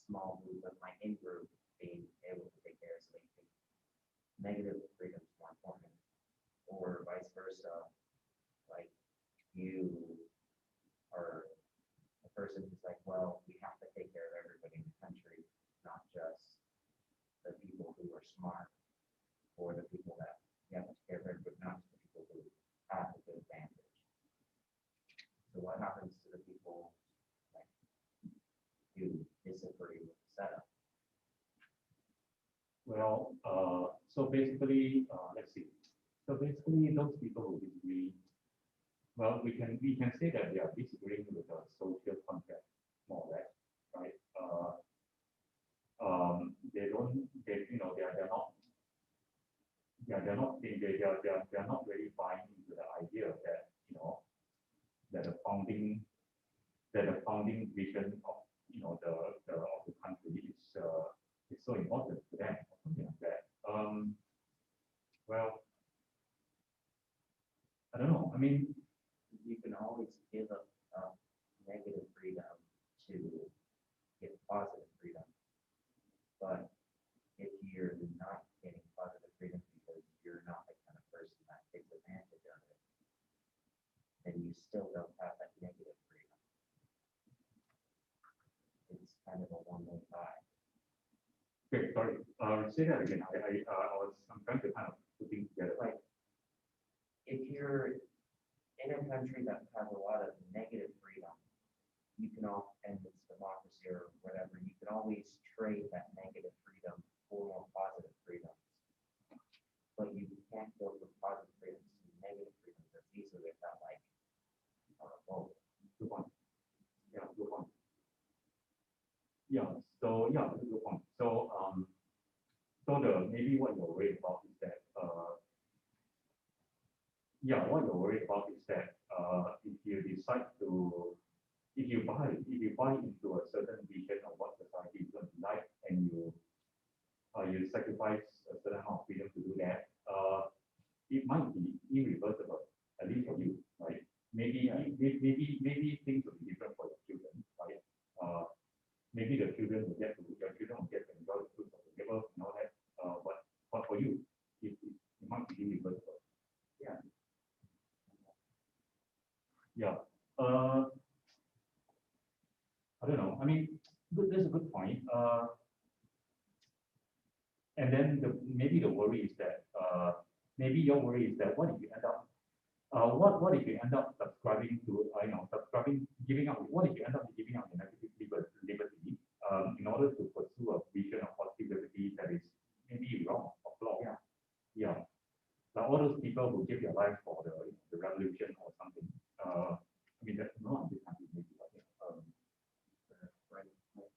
small group of my in-group being able to take care of, so they think negative freedom is more important, or vice versa. Like you are a person who's like, well, we have to take care of everybody in the country, not just the people who are smart or the people that you have to take care of everybody, not just the people who have a good advantage. So what happens to the people like who disagree with the setup? well, so basically, let's see. So basically, those people who disagree, well, we can say that they are disagreeing with the social contract, more or less, right? They don't, they're not, yeah, they're not really buying into the idea that, that the founding vision of, the country is so important to them, or something like that. Well, I don't know. I mean, You can always give up negative freedom to get positive freedom. But if you're not getting positive freedom because you're not the kind of person that takes advantage of it, then you still don't have that negative freedom. It's kind of a one-way tie. okay, sorry. Say that again. I'm trying to kind of put things together. Like, if you're in a country that has a lot of negative freedom, you can and it's democracy or whatever, you can always trade that negative freedom for more positive freedoms. But you can't go from positive freedoms to negative freedoms as easily without vote. Good point. Yeah, good point. Yeah. So yeah, that's a good point. So maybe what you're worried about is that what you're worried about is that if you decide to if you buy into a certain vision of what society is going to be like, and you sacrifice a certain amount of freedom to do that, it might be irreversible, at least for you, right? Maybe things will be different for your children, right? Maybe your children will get to enjoy the fruits of the labor and all that. But for you, it might be irreversible. Yeah. Yeah. I don't know. I mean, that's a good point. And then maybe the worry is that maybe your worry is that what if you end up what if you end up subscribing to giving up? What if you end up giving up your negative liberty in order to pursue a vision of positivity that is maybe wrong or flawed? Yeah. Like all those people who give their life for the revolution or something. I mean, that's not this country maybe, but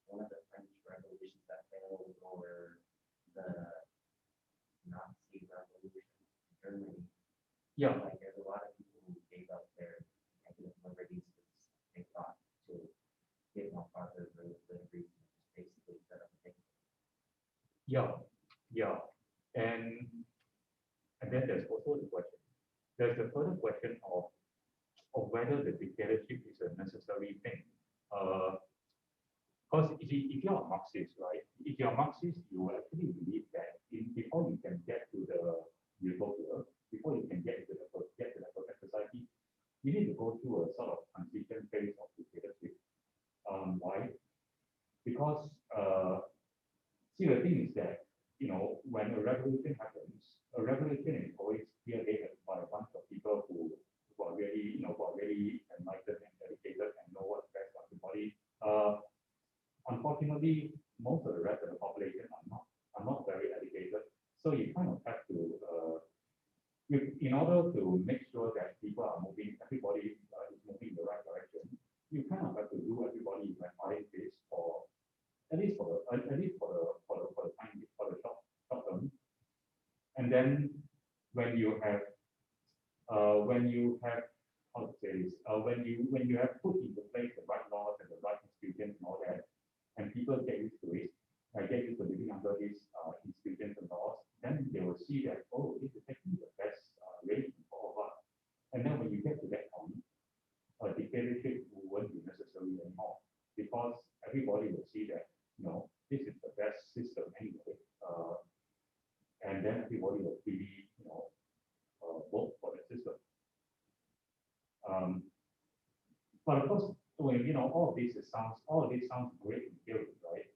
One of the French revolutions that failed, or the Nazi revolution in Germany. yeah. Like there's a lot of positive or the reason is basically set up a thing. Yeah, yeah. And then there's also the question. There's the further question of whether the dictatorship is a necessary thing. Because if you're a Marxist, right? If you're a Marxist, you actually believe that before you can get to the utopia, before you can get to the perfect society, you need to go through a sort of transition phase of dictatorship. Why? Because see, the thing is that when a revolution happens, a revolution is always spearheaded by a bunch of people who are really enlightened and educated and know what's best for everybody. Unfortunately, most of the rest of the population are not very educated. So you kind of have to, in order to make sure that everybody is moving in the right direction, you kind of have to do everybody like this for at least for the time for the short term. And then when you have how to say this, when you have put into place the right laws and the right institutions and all that, and people get used to it, get used to living under these institutions and laws, then they will see that, oh, this is actually the best way for all of us. And then when you get to that point, a dictatorship won't be necessary anymore, because everybody will see that, this is the best system anyway. And then everybody will really, vote for the system. But of course, all of this sounds great in theory, right?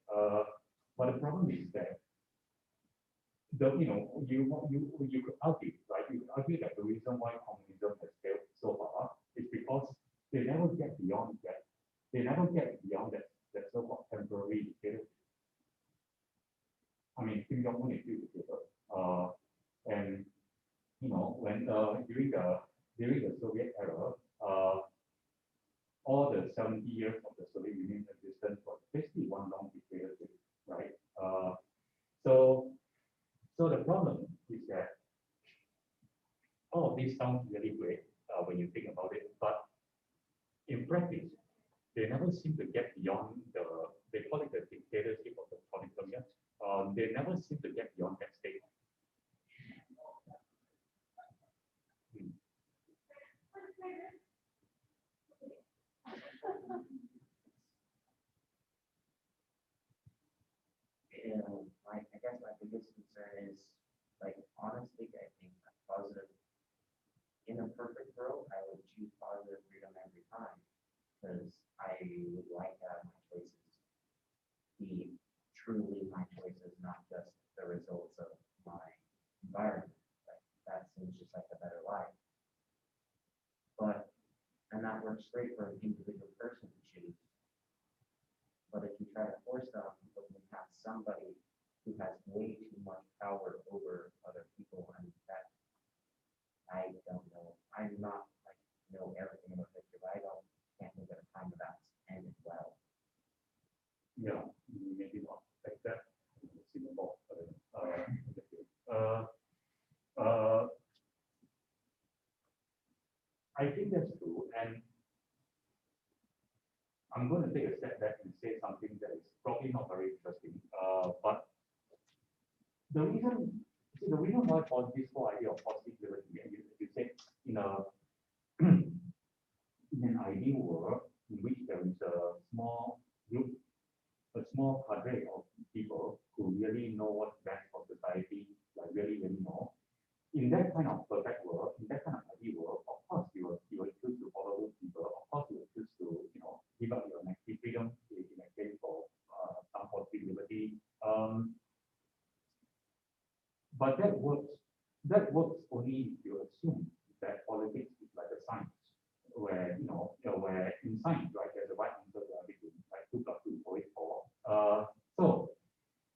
But the problem is that you could argue, right? You could argue that the reason why communism has failed so far is because they never get beyond that. They never get beyond that so-called temporary dictatorship. I mean, Kim Jong Un is still dictator, and when during the Soviet era, all the 70 years of the Soviet Union existence was basically one long dictatorship, right? So the problem is that all of this sounds really great when you think about it, but in practice, they never seem to get beyond they call it the dictatorship of the proletariat. They never seem to get beyond that state. I guess my biggest concern is, honestly, I think positive. In a perfect world, I would choose positive freedom every time, because I would like to have my choices be truly my choices, not just the results of my environment. That seems just like a better life. And that works great for an individual person to choose. But if you try to force it on people, you have somebody who has way too much power over other people, and that I don't know. I'm not know everything about history, but can't think of a time that that's ended well. Yeah, maybe not like that. I think that's true, and I'm going to take a step back and say something that is probably not very interesting. But the reason why this whole idea of positive liberty, and you say in an ideal world in which there is a small group, a small cadre of people who really know what's best for society, really know. In that kind of perfect world, in that kind of ideal world, of course you will choose to follow those people. Of course you will choose to give up your maxi freedom in exchange for some positive liberty. But that works only if you assume that politics is like a science, where where in science, right, there's a right answer to everything, like 2 + 2 is 4. So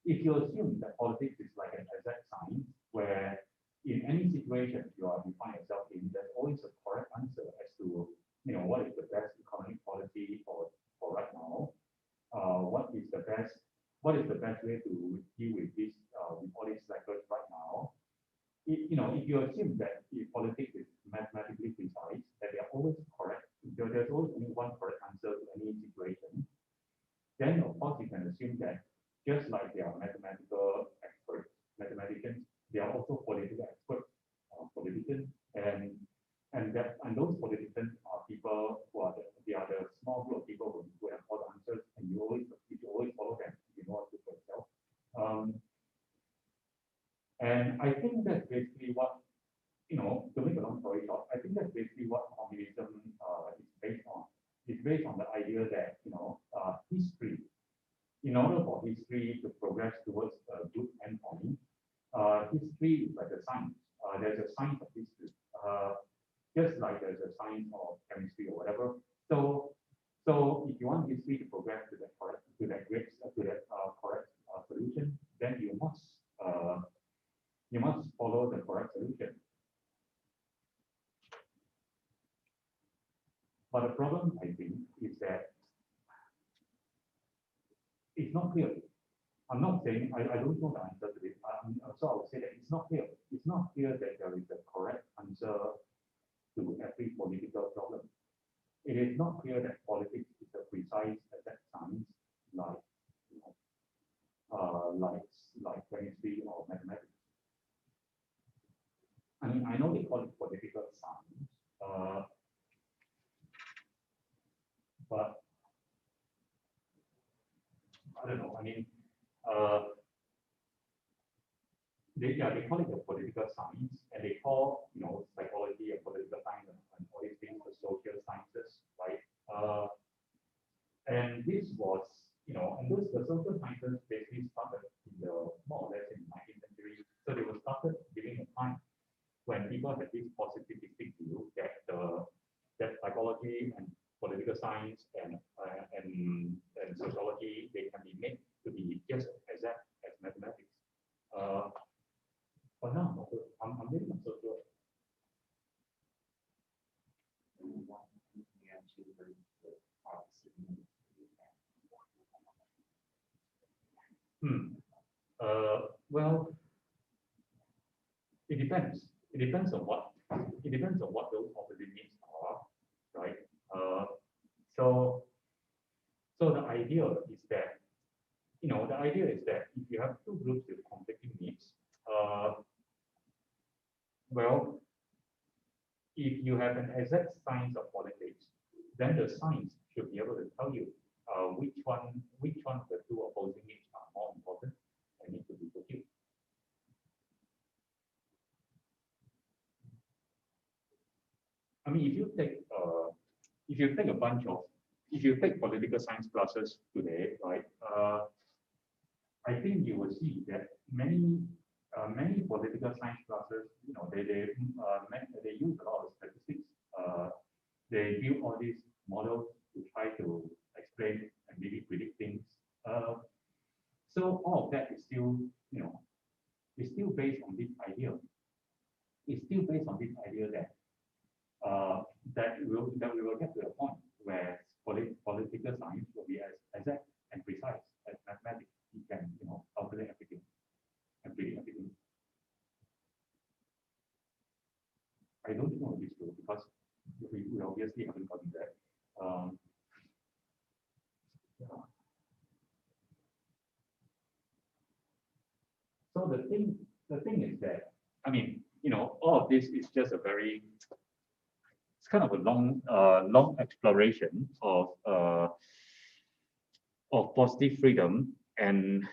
if you assume that politics is like an exact science, where in any situation you find yourself in, there's always a correct answer as to what is the best economic policy for right now. What is the best way to deal with this with all these cycles right now? If you assume that if politics is mathematically precise, that they are always correct, there's always only one correct answer to any situation, then of course you can assume that just like they are mathematical experts, mathematicians, they are also political experts, politicians, and those politicians are people who are they are the small group of people who have all the answers, and you should always follow them. You know what to do yourself. And I think that's basically what, to make a long story short, I think that's basically what communism is based on. It's based on the idea that, history, in order for history to progress towards a good endpoint, history is like a science. There's a science of history, just like there's a science of chemistry or whatever. So if you want history to progress to that correct solution, then you must follow the correct solution. But the problem, I think, is that it's not clear. I'm not saying I don't know the answer to this. So I would say that it's not clear. It's not clear that there is a correct answer to every political problem. It is not clear that politics is a precise exact science like chemistry or mathematics. I mean, I know they call it political science, but I don't know. I mean, they call it the political science, and they call psychology and political science and all these things the social sciences, right? And this was, and the social sciences basically started in the more or less in the 19th century. So they were started during a time when people had this positivistic view that that psychology and political science and sociology, they can be made to be just as exact as mathematics. But now I'm really not so sure. Well, it depends. It depends on what those opposite needs are, right? So the idea is that if you have two groups with conflicting needs, well, if you have an exact science of politics, then the science should be able to tell you which one of the two opposing needs are more important and need to be fulfilled. I mean, if you take political science classes today, right? I think you will see that many political science classes, they use a lot of statistics. They build all these models to try to explain and maybe predict things. So all of that is still, is still based on this idea. It's still based on this idea that that we will get to a point where political science will be as exact and precise as mathematics. You can, calculate everything and predict everything. I don't know this true because we obviously haven't gotten that. Yeah. So the thing is that, I mean, all of this is just it's kind of a long exploration of positive freedom and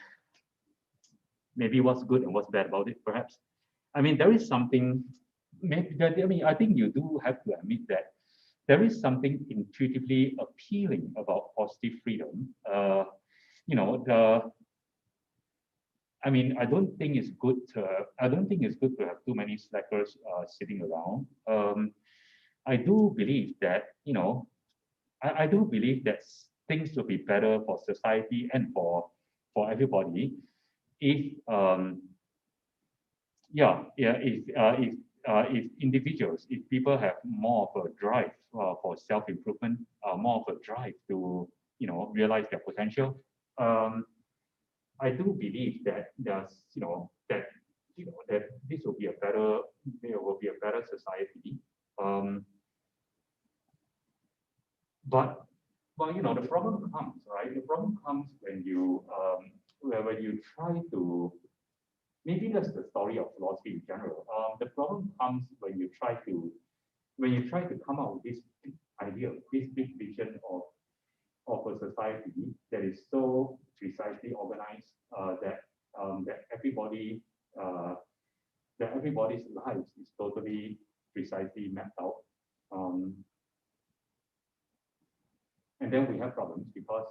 maybe what's good and what's bad about it, perhaps. I mean, there is something, I think you do have to admit that there is something intuitively appealing about positive freedom. I don't think it's good to have too many slackers sitting around. I do believe that, I do believe that things will be better for society and for everybody if if individuals, if people have more of a drive for self-improvement, more of a drive to realize their potential. I do believe that there's that this will be a better society. But Well, the problem comes, right? The problem comes when when you try to, maybe that's the story of philosophy in general. The problem comes when you try to come up with this big idea, this big vision of a society that is so precisely organized that uh, everybody's lives is totally precisely mapped out. Um, and then we have problems because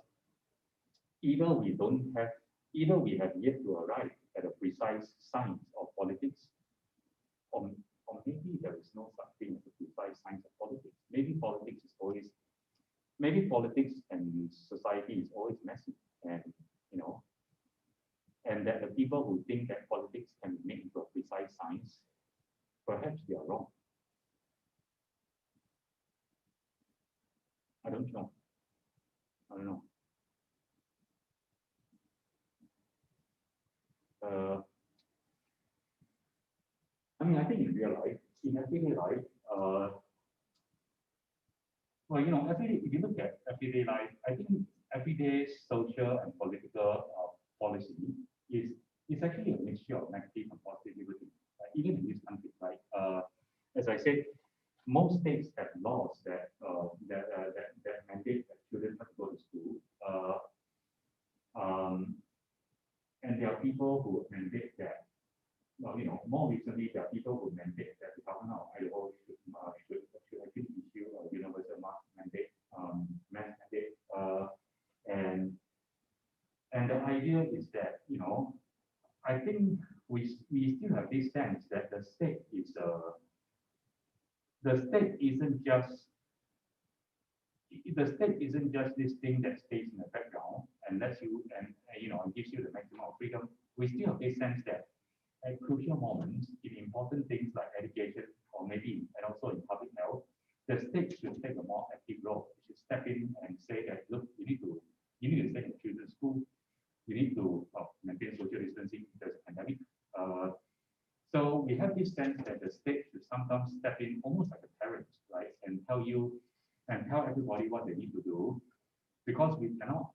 either we don't have, either we have yet to arrive at a precise science of politics, or maybe there is no such thing as a precise science of politics. Maybe politics and society is always messy, and you know, and that the people who think that politics can be made into a precise science, perhaps they are wrong. I don't know. I don't know. I mean, I think in real life, in everyday life, well, if you look at everyday life, I think everyday social and political policy is actually a mixture of negative and positivity. Even in this country, right? As I said, most states have laws that mandate that children have to go to school. And there are people who mandate that. Well, more recently, there are people who mandate that the government of Idaho should actually issue a universal mask mandate, and the idea is that, I think we still have this sense that the state isn't just this thing that stays in the background and lets you and gives you the maximum of freedom. We still have this sense that at crucial moments, in important things like education or maybe and also in public health, the state should take a more active role. It should step in and say that, look, you need to send your children to school. You need to maintain social distancing. There's a pandemic. So we have this sense that the state should sometimes step in almost like a parent, right, and tell everybody what they need to do, because we cannot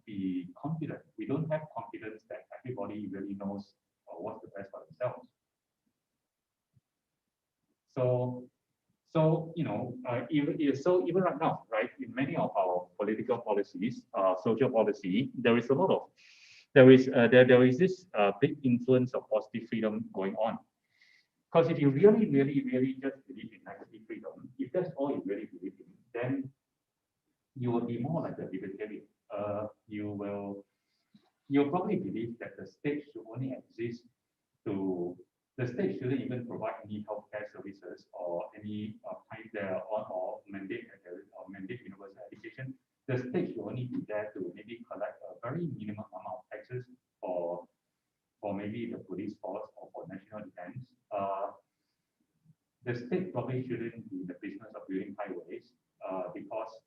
be confident. We don't have confidence that everybody really knows what's the best for themselves. Even right now, right, in many of our political policies, social policy, there is this big influence of positive freedom going on. Because if you really, really, really just believe in negative freedom, if that's all you really believe in, then you will be more like a libertarian. You'll probably believe that the state should only exist the state shouldn't even provide any healthcare services or any kind there or mandate universal education. The state should only be there to maybe collect a very minimum amount of taxes for maybe the police force or for national defense. The state probably shouldn't be in the business of building highways because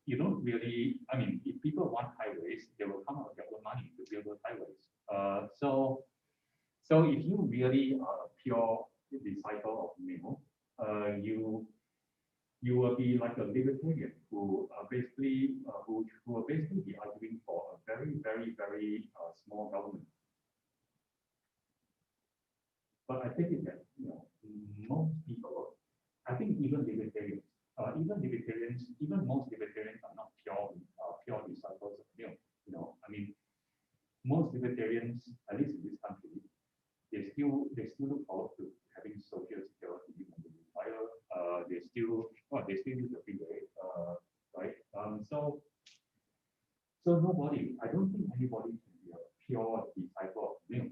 you don't really, I mean, if people want highways, they will come out with their own money to build those highways. So if you really are a pure disciple of Mill, you will be like a libertarian who basically will basically be arguing for a very, very, very small government. But I think that most people, I think even libertarians, even most libertarians are not pure disciples of Mill. I mean, most libertarians, at least in this country, they still look forward to having social security when they retire. They still use the freeway, right? So nobody, I don't think anybody can be a pure disciple of Mill.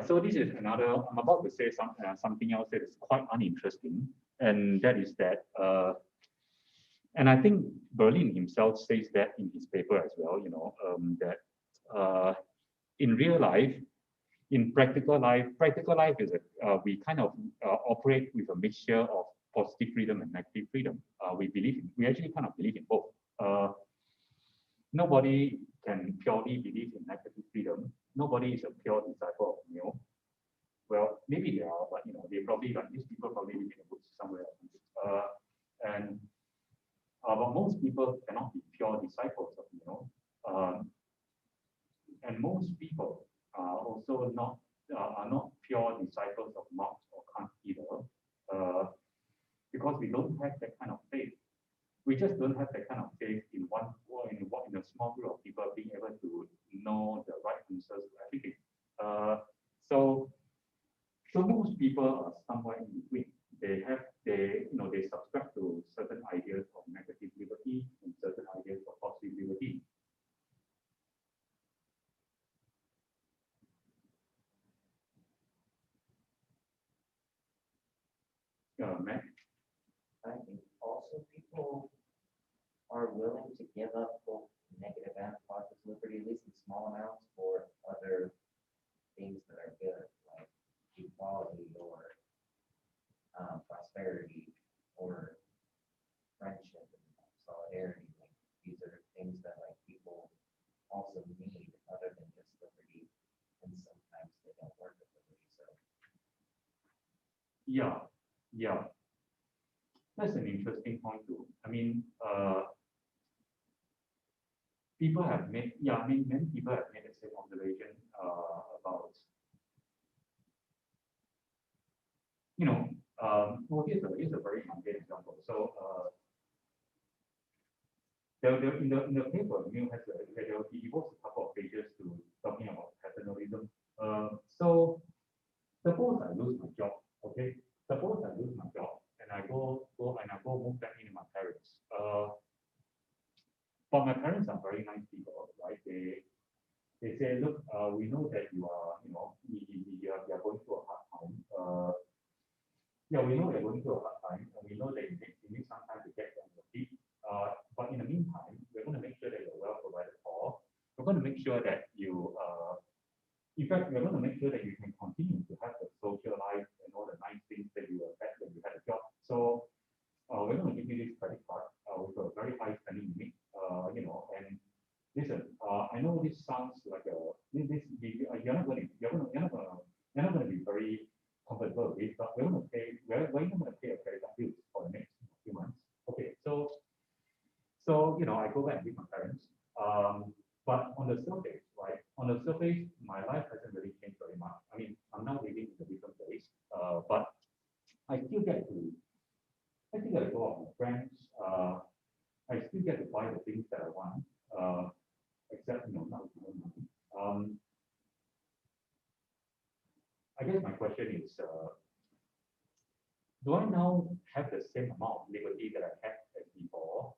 So this is another. I'm about to say something else that is quite uninteresting, and that is that. And I think Berlin himself says that in his paper as well. That in real life, in practical life is we kind of operate with a mixture of positive freedom and negative freedom. We actually kind of believe in both. Nobody can purely believe in negative freedom. nobody is a pure disciple of Neo. Well, maybe they are, but they probably like these people probably live in the woods somewhere. And but most people cannot be pure disciples of Neo. And most people are also not pure disciples of Marx or Kant either, because we don't have that kind of faith. We just don't have that kind of faith in in a small group of people being able to know the right answers to everything. So most people are somewhere in between. They subscribe to certain ideas of negative liberty and certain ideas of positive liberty. Matt? I think also people are willing to give up both negative and positive liberty, at least in small amounts, for other things that are good, like equality or prosperity or friendship and solidarity. Like these are things that like people also need other than just liberty, and sometimes they don't work with liberty. So Yeah, that's an interesting point too. I mean, people have made, many people have made the same observation about, well, here's a very mundane example. So, in the paper, Mill has he devotes a couple of pages to talking about paternalism. So, suppose I lose my job, okay? Suppose I lose my job and I go move back in with my parents. But my parents are very nice people, right? They say, look, we know that you are, you are going through a hard time. Yeah, we know you're going through a hard time, and we know that you need some time to get on your feet. But in the meantime, we're going to make sure that you're well provided for. We're going to make sure that in fact, we're going to make sure that you can continue to have the social life and all the nice things that you had when you had a job. So we're going to give you this credit card with a very high spending limit, and listen, I know this sounds like you're not going to be very comfortable with it, but we're going to pay a credit card bill for the next few months. Okay, so I go back with my parents, but on the surface, right? On the surface, my life hasn't really changed very much. I mean, I'm now living in a different place, but I still get to go out with friends. I still get to buy the things that I want, except not with my own money. I guess my question is, do I now have the same amount of liberty that I had as before,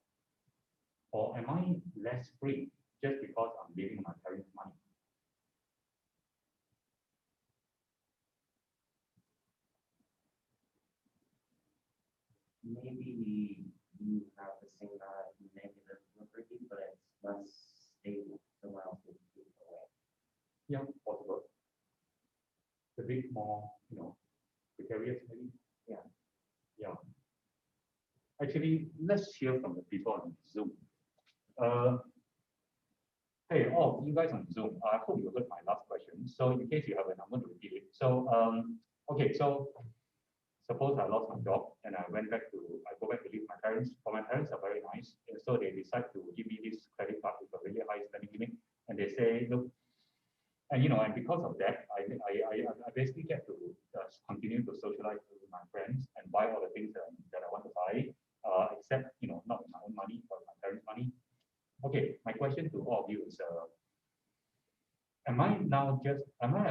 or am I less free just because I'm living my parents' money? maybe you have the same amount of negative liberty, but it's less stable. Someone else will take it away. Yeah, possible. It's a bit more, precarious maybe. Yeah. Actually, let's hear from the people on Zoom. Hey, all of you guys on Zoom, I hope you heard my last question. So in case you haven't, I'm going to repeat it. So, okay, so suppose I lost my job and I go back to live with my parents, but my parents are very nice. And so they decide to give me this credit card with a really high spending limit. And they say, look, and and because of that, I basically get to continue to socialize with my friends and buy all the things that I want to buy, except, not with my own money, but my parents' money. Okay, my question to all of you is, am I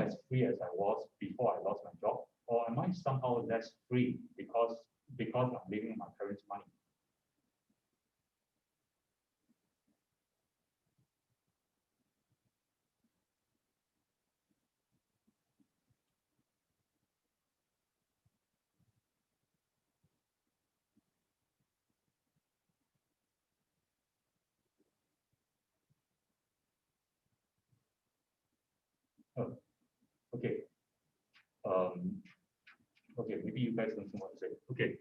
as free as I was before I lost my job, or am I somehow less free because I'm living my parents' money? Oh, okay. Okay, maybe you guys don't know what to say. Okay.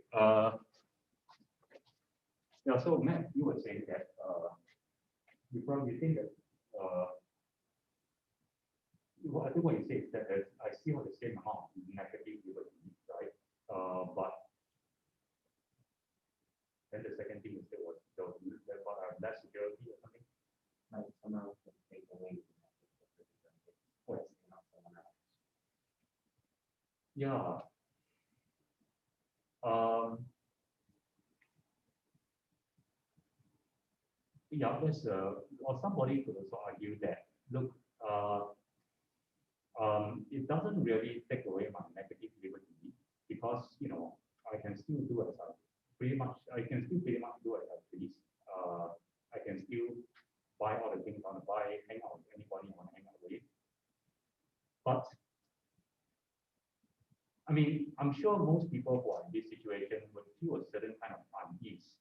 Yeah, so Matt, you were saying that you probably think that I think what you say is that I still have the same amount of negative liberty, right? But then the second thing is there was less security or something. Like someone else can take away the message that they're forcing on someone else. Yeah. Yeah, or somebody could also argue that, look, it doesn't really take away my negative liberty because, I can still do as I can still pretty much do as I please. I can still buy all the things I want to buy, hang out with anybody I want to hang out with. But I mean, I'm sure most people who are in this situation would feel a certain kind of unease.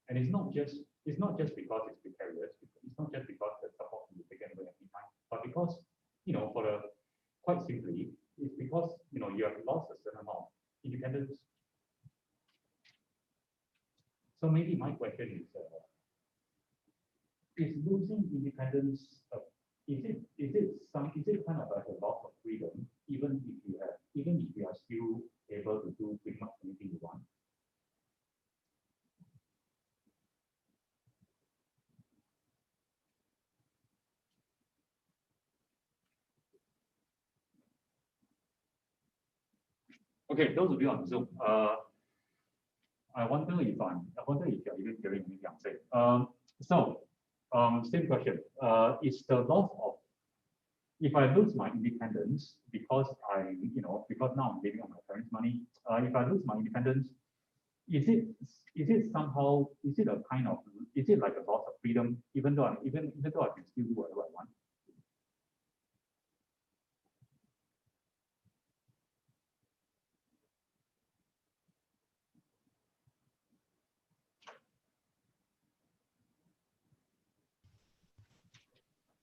And it's not just because it's precarious, it's not just because the support can be taken away at any time, but because, quite simply, it's because, you have lost a certain amount of independence. So maybe my question is losing independence, is it kind of like a loss of freedom, even if you are still able to do pretty much anything you want? Okay, those of you on Zoom, I wonder if you're even hearing me I'm saying. Same question. Is the loss of, if I lose my independence because because now I'm living on my parents' money, if I lose my independence, is it like a loss of freedom, even though I can still do whatever I want?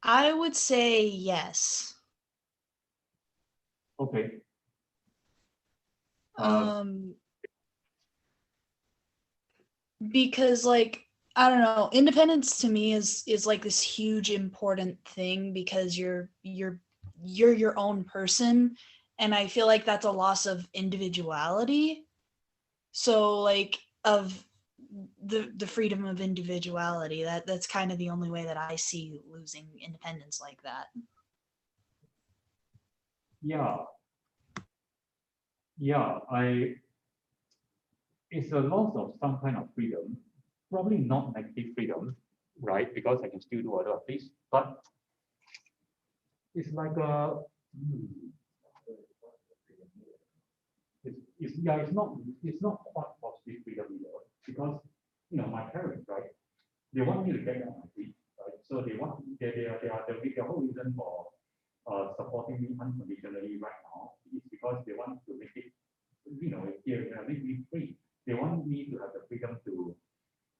I would say yes. Okay. Because like, I don't know, independence to me is like this huge important thing because you're your own person, and I feel like that's a loss of individuality. So like of the freedom of individuality, that's kind of the only way that I see losing independence like that. Yeah. It's a loss of some kind of freedom, probably not negative freedom, right? Because I can still do whatever I please, but it's like it's not quite positive freedom either, because my parents, right? They want me to get on my feet, right? So they are the whole reason for supporting me unconditionally right now is because they want to make it, make me free. They want me to have the freedom to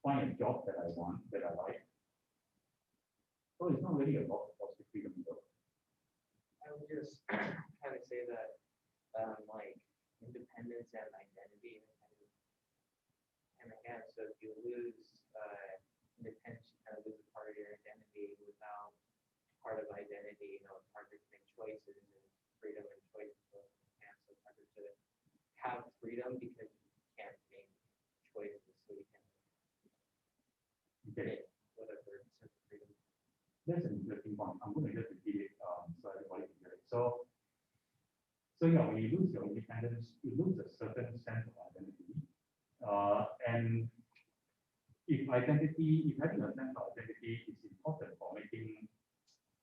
find a job that I want, that I like. So it's not really a lot of positive freedom either. I would just kind of say that, like independence and identity and again, so if you lose independence, you kind of lose a part of your identity. Without part of identity, it's harder to make choices, and freedom and choices go hand in hand. So it's harder to have freedom because you can't make choices, so you can Okay. whatever sense of freedom. That's an interesting point. I'm going to just repeat it so everybody can hear it. So yeah, when you lose your independence, you lose a certain sense of identity. And if having a sense of identity is important for making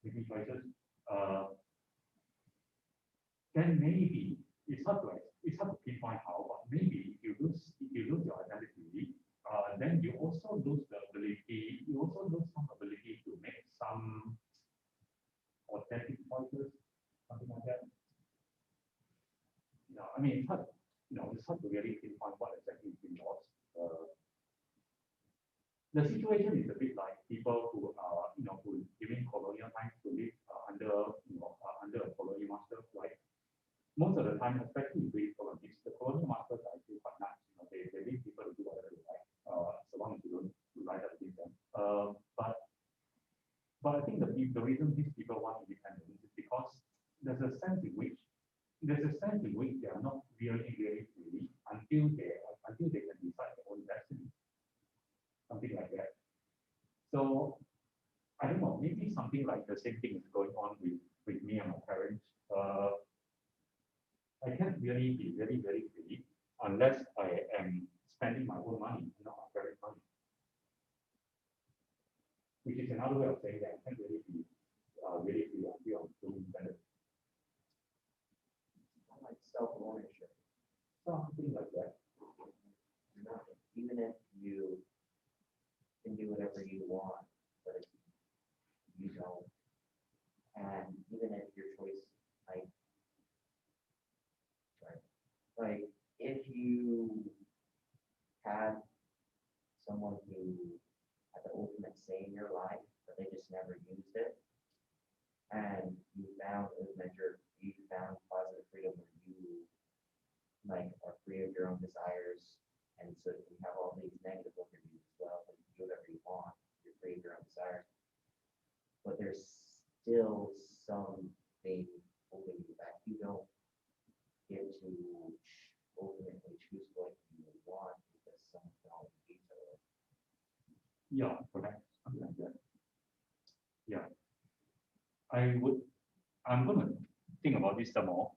choices, then maybe it's hard to pinpoint how, but maybe if you lose your identity, then you also lose some ability to make some authentic choices, something like that. I mean, it's hard to really pinpoint what exactly is being lost. The situation is a bit like people who are, who during colonial times to live under a colonial master, right? Most of the time, especially in British colonies, the colonial masters are actually quite nice. They leave people to do whatever they like, so long as you don't rise up against them. But I think the reason these people want independence is because there's sense in which they are not really free until they can decide their own destiny. Something like that. So I don't know, maybe something like the same thing is going on with me and my parents. I can't really be very free unless I am spending my own money, not my parents' money. Which is another way of saying that I can't really be really free until I'm fully independent. Like self-ownership. Something like that. Nothing. Even if you can do whatever you want, but if you don't, and even if your choice, like if you had someone who had the ultimate say in your life, but they just never used it, and you found positive freedom where you are free of your own desires, and so you have all these negative liberties as well, but you can do whatever you want, you're free of your own desires, but there's still something holding you back. You don't get to ultimately choose what you want because someone can always veto it. Yeah, correct. Something like that. Yeah. I'm gonna think about this some more.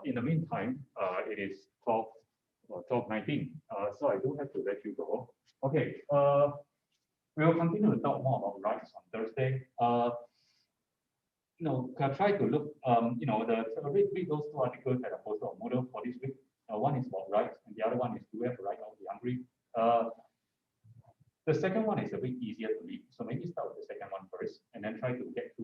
In the meantime, it is 12:19. So I do have to let you go. Okay. We'll continue to talk more about rights on Thursday. Try to look, read those two articles that are posted on Moodle for this week. One is about rights, and the other one is do we have a right not to be hungry? The second one is a bit easier to read, so maybe start with the second one first, and then try to get through